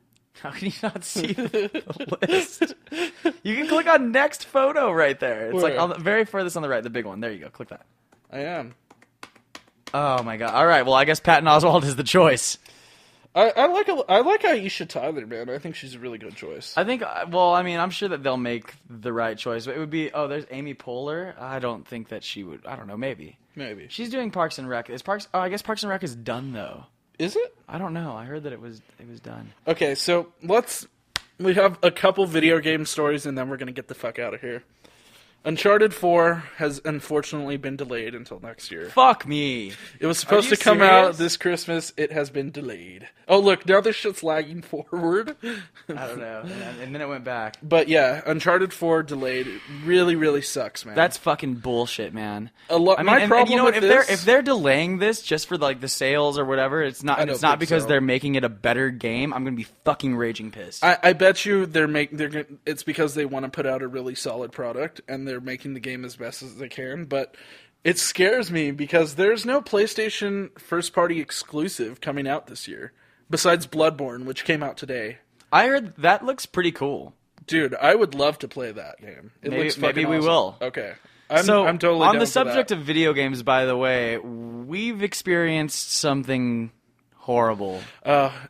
How can you not see the list? You can click on next photo right there. It's like on the very furthest on the right, the big one. There you go. Click that. I am. Oh my god. All right. Well, I guess Patton Oswalt is the choice. I like Aisha Tyler, man. I think she's a really good choice. I think. Well, I mean, I'm sure that they'll make the right choice. But it would be. Oh, there's Amy Poehler. I don't think that she would. I don't know. Maybe. She's doing Parks and Rec. I guess Parks and Rec is done though. Is it? I don't know. I heard that it was done. Okay, so we have a couple video game stories, and then we're gonna get the fuck out of here. Uncharted 4 has unfortunately been delayed until next year. Fuck me. It was supposed to come out this Christmas. It has been delayed. Oh, look, now this shit's lagging forward. I don't know. And then it went back. But yeah, Uncharted 4 delayed. It really, really sucks, man. That's fucking bullshit, man. My problem you know what? with If they're delaying this just for like the sales or whatever, it's not because they're making it a better game. I'm gonna be fucking raging pissed. I bet you it's because they want to put out a really solid product and they're making the game as best as they can. But it scares me because there's no PlayStation first-party exclusive coming out this year besides Bloodborne, which came out today. I heard that looks pretty cool. Dude, I would love to play that game. Maybe we will. Okay. I'm totally on the subject of video games, by the way, we've experienced something horrible.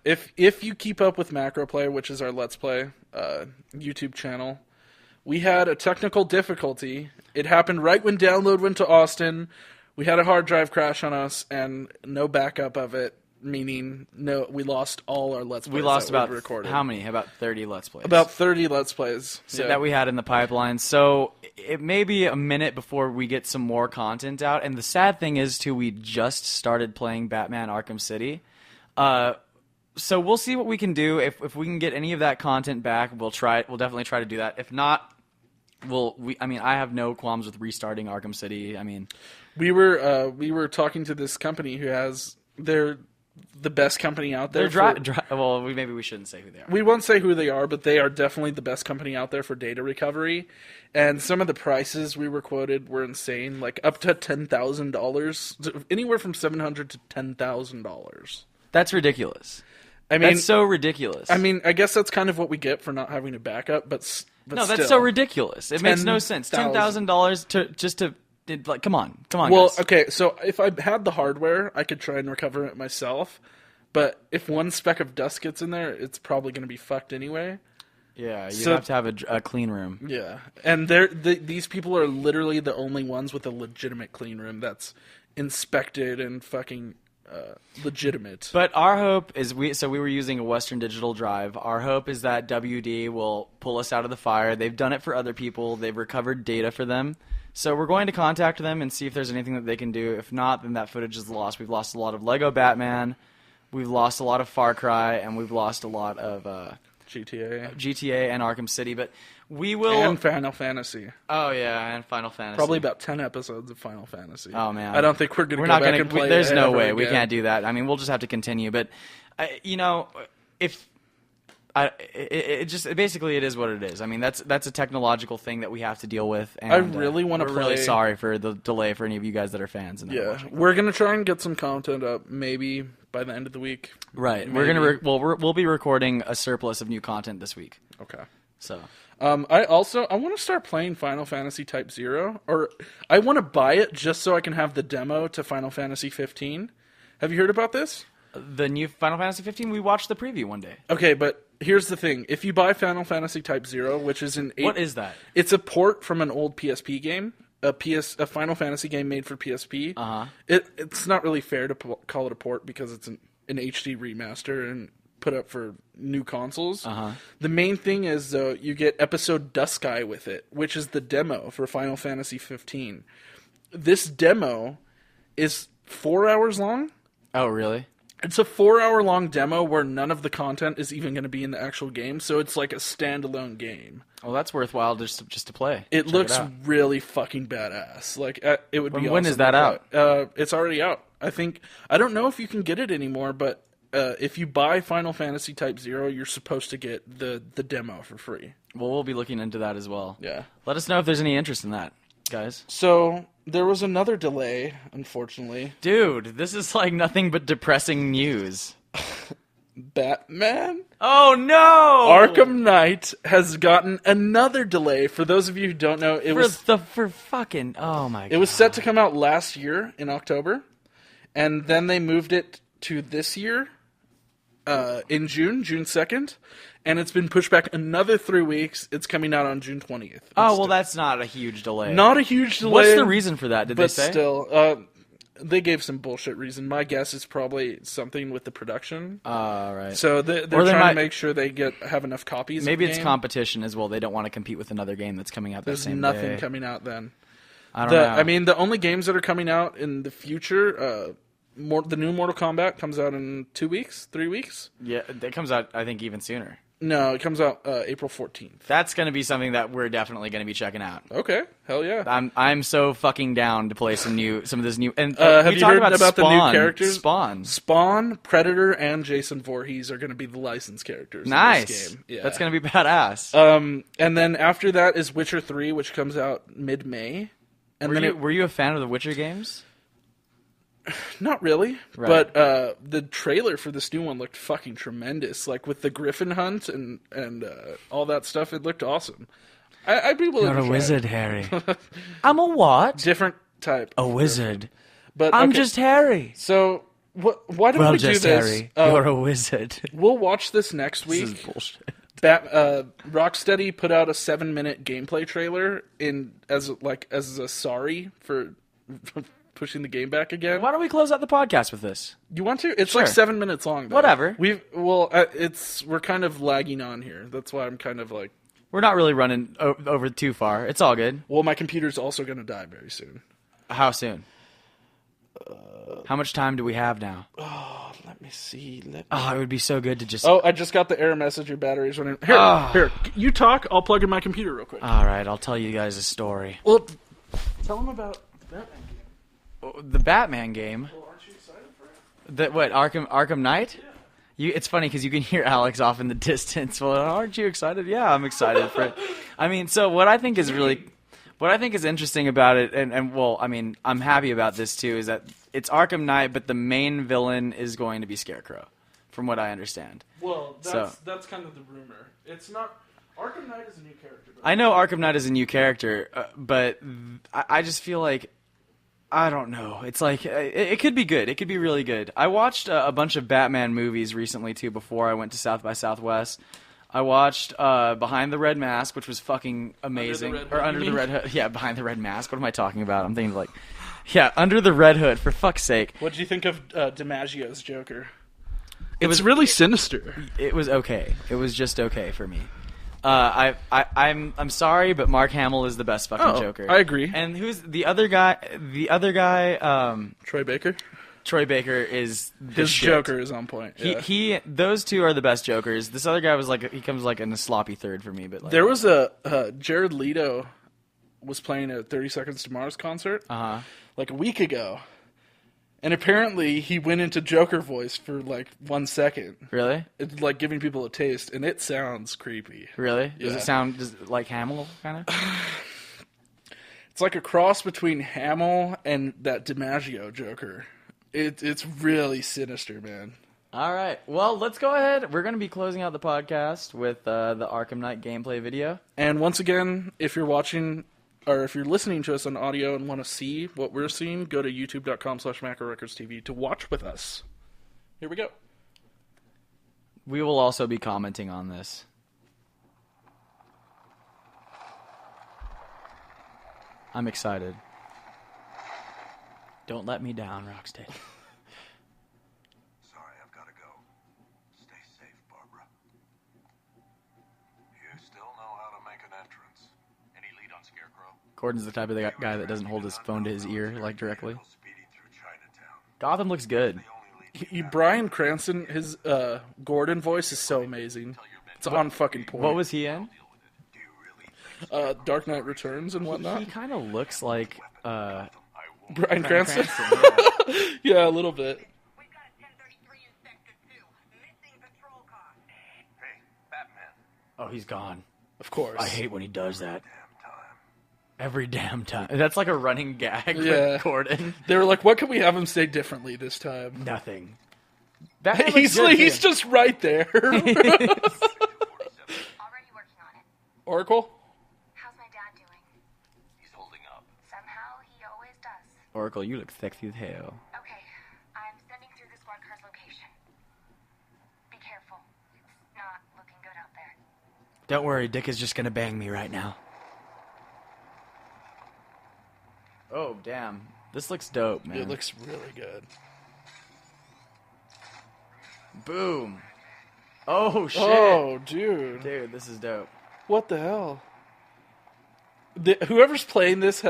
If you keep up with Macroplay, which is our Let's Play YouTube channel, we had a technical difficulty. It happened right when Downlow'd went to Austin. We had a hard drive crash on us and no backup of it. Meaning, we lost all our Let's Plays. We lost about recorded. How many? About 30 Let's Plays. About 30 Let's Plays that we had in the pipeline. So it may be a minute before we get some more content out. And the sad thing is, too, we just started playing Batman Arkham City. So we'll see what we can do. If we can get any of that content back, we'll try. We'll definitely try to do that. If not, I have no qualms with restarting Arkham City. I mean, we were talking to this company who has the best company out there. Maybe we shouldn't say who they are. We won't say who they are, but they are definitely the best company out there for data recovery. And some of the prices we were quoted were insane, like up to $10,000, anywhere from $700 to $10,000. That's ridiculous. I mean, that's so ridiculous. I mean, I guess that's kind of what we get for not having a backup, but no, still, that's so ridiculous. It makes no sense. $10,000 like, come on. Well, guys. Okay, so if I had the hardware, I could try and recover it myself. But if one speck of dust gets in there, it's probably going to be fucked anyway. Yeah, you have to have a clean room. Yeah, and these people are literally the only ones with a legitimate clean room that's inspected and fucking legitimate. But our hope is we were using a Western Digital drive. Our hope is that WD will pull us out of the fire. They've done it for other people. They've recovered data for them. So we're going to contact them and see if there's anything that they can do. If not, then that footage is lost. We've lost a lot of Lego Batman. We've lost a lot of Far Cry, and we've lost a lot of GTA and Arkham City, but we will... And Final Fantasy. Oh, yeah, and Final Fantasy. Probably about 10 episodes of Final Fantasy. Oh, man. I don't think we're going to go back and play There's no way. again. We can't do that. I mean, we'll just have to continue. But, if... basically it is what it is. I mean, that's a technological thing that we have to deal with. And, I really want to play. We're really sorry for the delay for any of you guys that are fans. And Yeah, we're gonna try and get some content up maybe by the end of the week. Right. Maybe. We're gonna we'll be recording a surplus of new content this week. Okay. So. I want to start playing Final Fantasy Type 0, or I want to buy it just so I can have the demo to Final Fantasy 15. Have you heard about this? The new Final Fantasy 15, we watched the preview one day. Okay, but here's the thing. If you buy Final Fantasy Type 0, which is an... What is that? It's a port from an old PSP game, a Final Fantasy game made for PSP. Uh-huh. It's not really fair to call it a port because it's an HD remaster and put up for new consoles. Uh-huh. The main thing is, though, you get Episode Dusky with it, which is the demo for Final Fantasy 15. This demo is 4 hours long. Oh, really? It's a 4-hour-long demo where none of the content is even going to be in the actual game, so it's like a standalone game. Well, that's worthwhile just to play. It looks really fucking badass. Like it would be. When awesome is that out? It's already out. I don't know if you can get it anymore, but if you buy Final Fantasy Type 0, you're supposed to get the demo for free. Well, we'll be looking into that as well. Yeah. Let us know if there's any interest in that, guys. So there was another delay, unfortunately. Dude, this is like nothing but depressing news. Batman? Oh no! Arkham Knight has gotten another delay. For those of you who don't know, it was set to come out last year in October, and then they moved it to this year in June 2nd, and it's been pushed back another 3 weeks. It's coming out on June 20th. Oh, well, that's not a huge delay. Not a huge delay. What's the reason for that? Did they say? But still, they gave some bullshit reason. My guess is probably something with the production. Right. So they're trying to make sure they have enough copies. Maybe of the it's game. competition as well. They don't want to compete with another game that's coming out the same day. There's nothing coming out then. I don't know. I mean, the only games that are coming out in the future, the new Mortal Kombat comes out in 2 weeks, 3 weeks. Yeah, it comes out, I think, even sooner. No, it comes out April 14th. That's going to be something that we're definitely going to be checking out. Okay, hell yeah. I'm so fucking down to play some of this new. And have you heard about the new characters? Spawn, Predator, and Jason Voorhees are going to be the licensed characters. Nice. In this game. Yeah. That's going to be badass. And then after that is Witcher 3, which comes out mid-May. And were you a fan of the Witcher games? Not really, right. But the trailer for this new one looked fucking tremendous. Like with the Griffin hunt and all that stuff, it looked awesome. I'd be willing. You're to a try wizard, it. Harry. I'm a what? Different type. A wizard. But I'm just Harry. So why don't we do this? Harry, you're a wizard. We'll watch this next week. This is bullshit. Rocksteady put out a 7-minute gameplay trailer as a sorry for pushing the game back again. Why don't we close out the podcast with this? You want to? It's sure. like 7 minutes long. Though. Whatever. We're kind of lagging on here. That's why I'm kind of like. We're not really running over too far. It's all good. Well, my computer's also going to die very soon. How soon? How much time do we have now? Oh, let me see. It would be so good to just. Oh, I just got the error message. Your battery's running. Here. You talk. I'll plug in my computer real quick. All right, I'll tell you guys a story. Well, tell them about Batman game. The Batman game. Well, aren't you excited for it? What, Arkham Knight? Yeah. It's funny because you can hear Alex off in the distance. Well, aren't you excited? Yeah, I'm excited for it. I mean, so what I think is interesting about it, and well, I mean, I'm happy about this too, is that it's Arkham Knight, but the main villain is going to be Scarecrow, from what I understand. Well, that's kind of the rumor. It's not. Arkham Knight is a new character. I know Arkham Knight is a new character, but I just feel like. I don't know. It's like, it could be good. It could be really good. I watched a bunch of Batman movies recently, too, before I went to South by Southwest. I watched Behind the Red Mask, which was fucking amazing. Under the Red Hood. Yeah, Behind the Red Mask. What am I talking about? I'm thinking Under the Red Hood, for fuck's sake. What did you think of DiMaggio's Joker? It was really sinister. It was okay. It was just okay for me. I'm sorry, but Mark Hamill is the best fucking Joker. I agree. And who's the other guy? The other guy, Troy Baker. Troy Baker is the His shit. Joker is on point. Yeah. Those two are the best Jokers. This other guy was like, he comes like in a sloppy third for me. But like, There was Jared Leto was playing at 30 Seconds to Mars concert like a week ago. And apparently he went into Joker voice for like 1 second. Really? It's like giving people a taste, and it sounds creepy. Really? Does Yeah. it sound like Hamill, kind of? It's like a cross between Hamill and that DiMaggio Joker. It's really sinister, man. All right. Well, let's go ahead. We're going to be closing out the podcast with the Arkham Knight gameplay video. And once again, if you're watching or if you're listening to us on audio and want to see what we're seeing, go to youtube.com/MacroRecordsTV to watch with us. Here we go. We will also be commenting on this. I'm excited. Don't let me down, Rocksteady. Sorry, I've got to go. Stay safe, Barbara. You still know how to make an entrance. Any lead on Scarecrow? Gordon's the type of guy that doesn't hold his phone to his ear, like, directly. Speeding through Chinatown. Gotham looks good. Brian Cranston, his Gordon voice is so amazing. It's on fucking point. What was he in? Dark Knight Returns and whatnot? He kind of looks like Brian Cranston? yeah. Yeah, a little bit. We've got a 1033 in Sector 2. Missing patrol car. Hey, Batman. Oh, he's gone. Of course. I hate when he does that. Damn time. Every damn time. That's like a running gag Yeah. with Gordon. They were like, what can we have him say differently this time? Nothing. He's just right there. Already working on it. Oracle? How's my dad doing? He's holding up. Somehow he always does. Oracle, you look sexy as hell. Okay, I'm sending through the squad car's location. Be careful. It's not looking good out there. Don't worry, Dick is just gonna bang me right now. Oh, damn. This looks dope, man. It looks really good. Boom. Oh, shit. Oh, dude. Dude, this is dope. What the hell? Whoever's playing this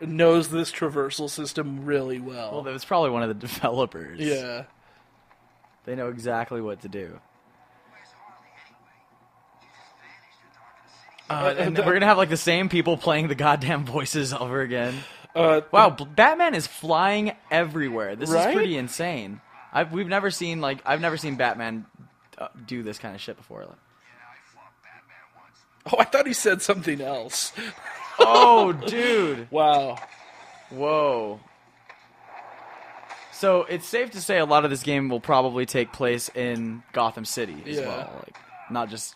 knows this traversal system really well. Well, that was probably one of the developers. Yeah. They know exactly what to do. And we're gonna have like the same people playing the goddamn voices over again. Wow, Batman is flying everywhere. This Right? is pretty insane. I've never seen Batman do this kind of shit before. Oh, I thought he said something else. Oh, dude! Wow. Whoa. So it's safe to say a lot of this game will probably take place in Gotham City as Yeah. well, like not just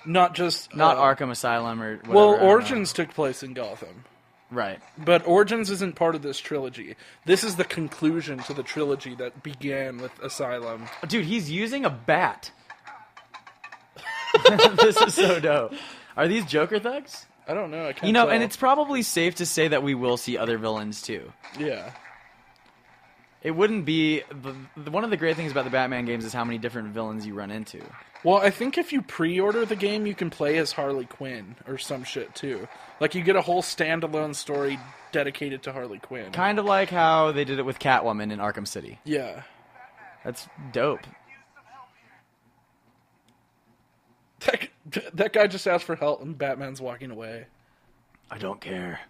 Not just Arkham Asylum or whatever. Well, I don't know. Origins took place in Gotham. Right. But Origins isn't part of this trilogy. This is the conclusion to the trilogy that began with Asylum. Dude, he's using a bat. This is so dope. Are these Joker thugs? I don't know. I can't You know, tell. and it's probably safe to say that we will see other villains too. Yeah. It wouldn't be one of the great things about the Batman games is how many different villains you run into. Well, I think if you pre-order the game, you can play as Harley Quinn or some shit too. Like you get a whole standalone story dedicated to Harley Quinn. Kind of like how they did it with Catwoman in Arkham City. Yeah. That's dope. That guy just asked for help and Batman's walking away. I don't care.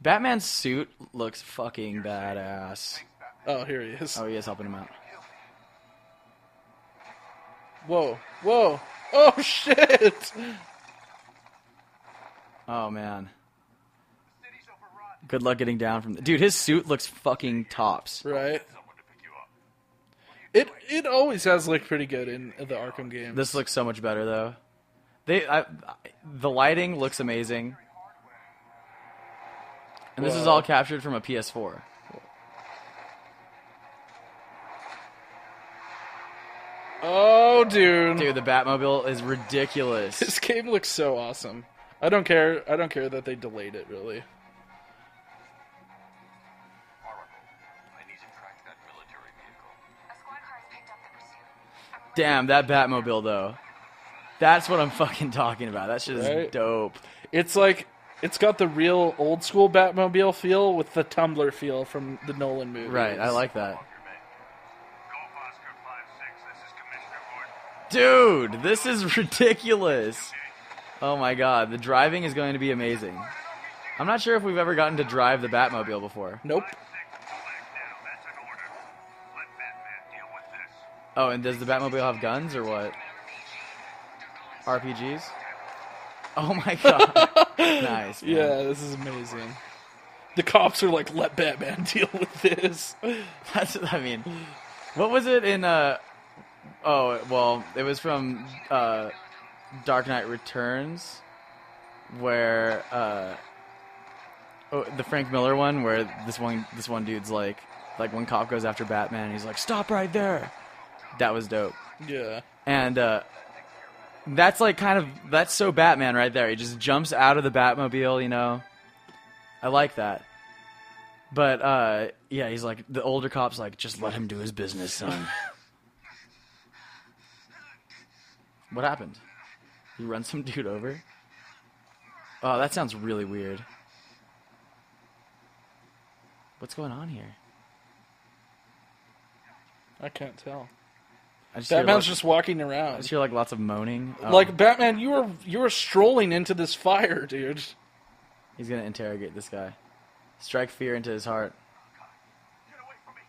Batman's suit looks fucking badass. Oh, here he is. Oh, he is helping him out. Whoa. Whoa. Oh, shit. Oh, man. Good luck getting down from... Dude, his suit looks fucking tops. Right. It always has looked pretty good in the Arkham games. This looks so much better, though. The lighting looks amazing. And this is Whoa. all captured from a PS4. Oh, dude. Dude, the Batmobile is ridiculous. This game looks so awesome. I don't care that they delayed it, really. I need to track that military vehicle. A squad car has picked up the pursuit. Damn, that Batmobile, though. That's what I'm fucking talking about. That shit is Right? dope. It's like It's got the real old school Batmobile feel with the Tumbler feel from the Nolan movies. Right, I like that. Golf Oscar 5-6, this is Commissioner Gordon. Dude, this is ridiculous. Oh my god, the driving is going to be amazing. I'm not sure if we've ever gotten to drive the Batmobile before. Nope. Back now, that's an order. Let Batman deal with this. Oh, and does the Batmobile have guns or what? RPGs? Oh my god. Nice. Man. Yeah, this is amazing. The cops are like, let Batman deal with this. I mean, what was it in, oh, well, it was from, Dark Knight Returns, where, the Frank Miller one, where this one dude's like one cop goes after Batman, and he's like, stop right there. That was dope. Yeah. And, that's like that's so Batman right there. He just jumps out of the Batmobile, you know. I like that. But, yeah, he's like, the older cop's like, just let him do his business, son. What happened? He runs some dude over? Oh, that sounds really weird. What's going on here? I can't tell. I just hear Batman's like- just walking I around. just hear like lots of moaning. Oh, Like, Batman, you were strolling into this fire, dude. he's gonna interrogate this guy. Strike fear into his heart. Get away from me.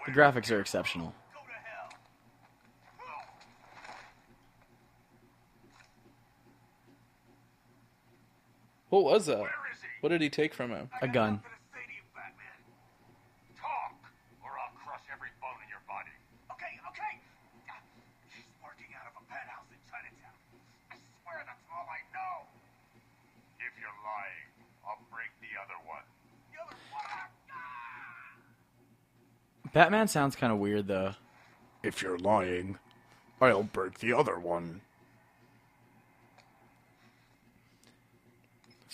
The graphics are exceptional. Go to hell. What was that? Where is he? What did he take from him? A gun. Nothing to say to you, Batman. Talk, or I'll crush every bone in your body. Okay, okay. She's working out of a penthouse in Chinatown. I swear that's all I know. If you're lying, I'll break the other one. The other one? Batman sounds kind of weird though. If you're lying, I'll break the other one.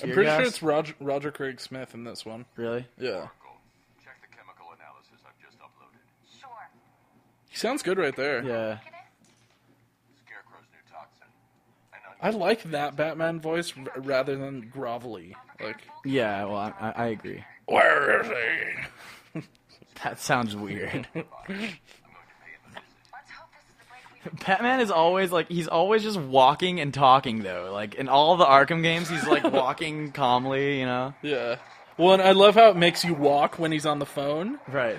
I'm Fear pretty sure gas? it's Roger Craig Smith in this one. Really? Yeah. Oracle, check the chemical analysis I've just uploaded. Sure. He sounds good right there. Yeah. Look at it. Scarecrow's new toxin. And I like that Batman voice rather than grovelly. Like, Yeah. Well, I agree. where is he? That sounds weird. Let's hope this is the break we Batman is always like he's always just walking and talking though. Like in all the Arkham games, he's like walking calmly, you know. Yeah. Well, and I love how it makes you walk when he's on the phone. Right.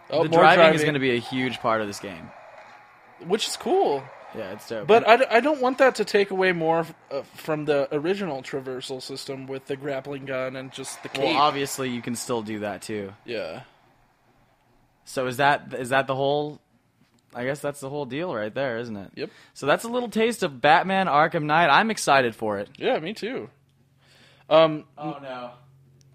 Oh, The more driving is going to be a huge part of this game. which is cool. Yeah, it's dope. But I don't want that to take away more from the original traversal system with the grappling gun and just the cape. well, obviously you can still do that too. Yeah. So is that the whole? I guess that's the whole deal right there, isn't it? Yep. So that's a little taste of Batman Arkham Knight. I'm excited for it. Yeah, me too. Oh no,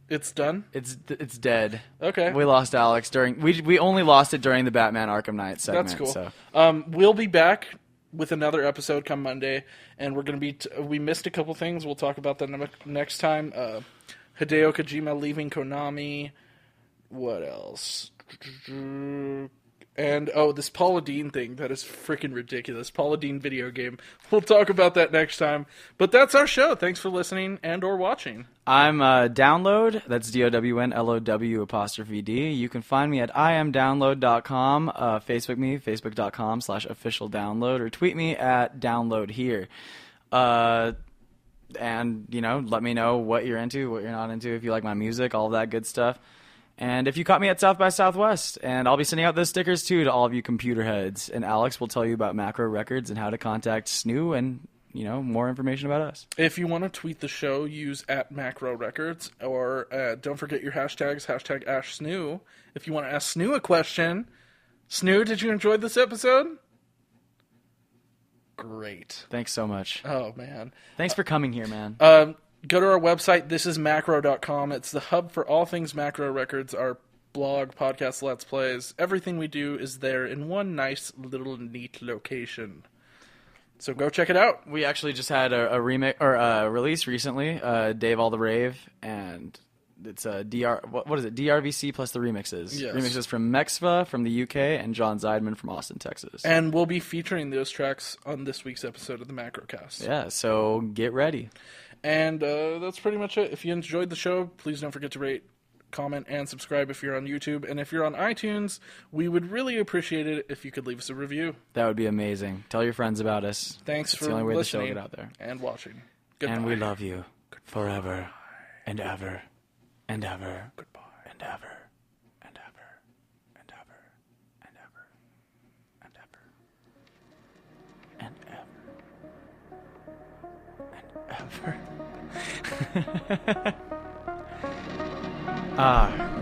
It's done? it's dead. Okay. We lost Alex during we only lost it during the Batman Arkham Knight segment. That's cool. So We'll be back with another episode come Monday, and we're going to be... we missed a couple things. We'll talk about that next time. Hideo Kojima leaving Konami. What else? And, this Paula Deen thing. That is freaking ridiculous. Paula Deen video game. We'll talk about that next time. But that's our show. Thanks for listening and or watching. I'm Downlow'd. That's DOWNLOW''D. You can find me at IamDownload.com. Facebook me, Facebook.com/officialdownload, or tweet me at Download here. And, let me know what you're into, what you're not into, if you like my music, all of that good stuff. And if you caught me at South by Southwest, and I'll be sending out those stickers too to all of you computer heads. And Alex will tell you about Macro Records and how to contact Snoo and, more information about us. If you want to tweet the show, use @MacroRecords, or don't forget your hashtags, #AshSnoo. If you want to ask Snoo a question. Snoo, did you enjoy this episode? Great. Thanks so much. Oh, man. Thanks for coming here, man. Go to our website, thisismacro.com. It's the hub for all things Macro Records, our blog, podcast, Let's Plays. Everything we do is there in one nice little neat location. So go check it out. We actually just had a remake or a release recently, Dave All the Rave, and it's a what is it? DRVC plus the remixes. Yes. Remixes from Mexva from the UK and John Zeidman from Austin, Texas. And we'll be featuring those tracks on this week's episode of the Macrocast. Yeah, so get ready. And that's pretty much it. If you enjoyed the show, please don't forget to rate, comment, and subscribe if you're on YouTube. And if you're on iTunes, we would really appreciate it if you could leave us a review. That would be amazing. Tell your friends about us. Thanks It's for the only way listening the show get out there. and watching. Goodbye. And we love you forever and ever and ever. Goodbye. And ever and ever and ever and ever and ever and ever. Ah.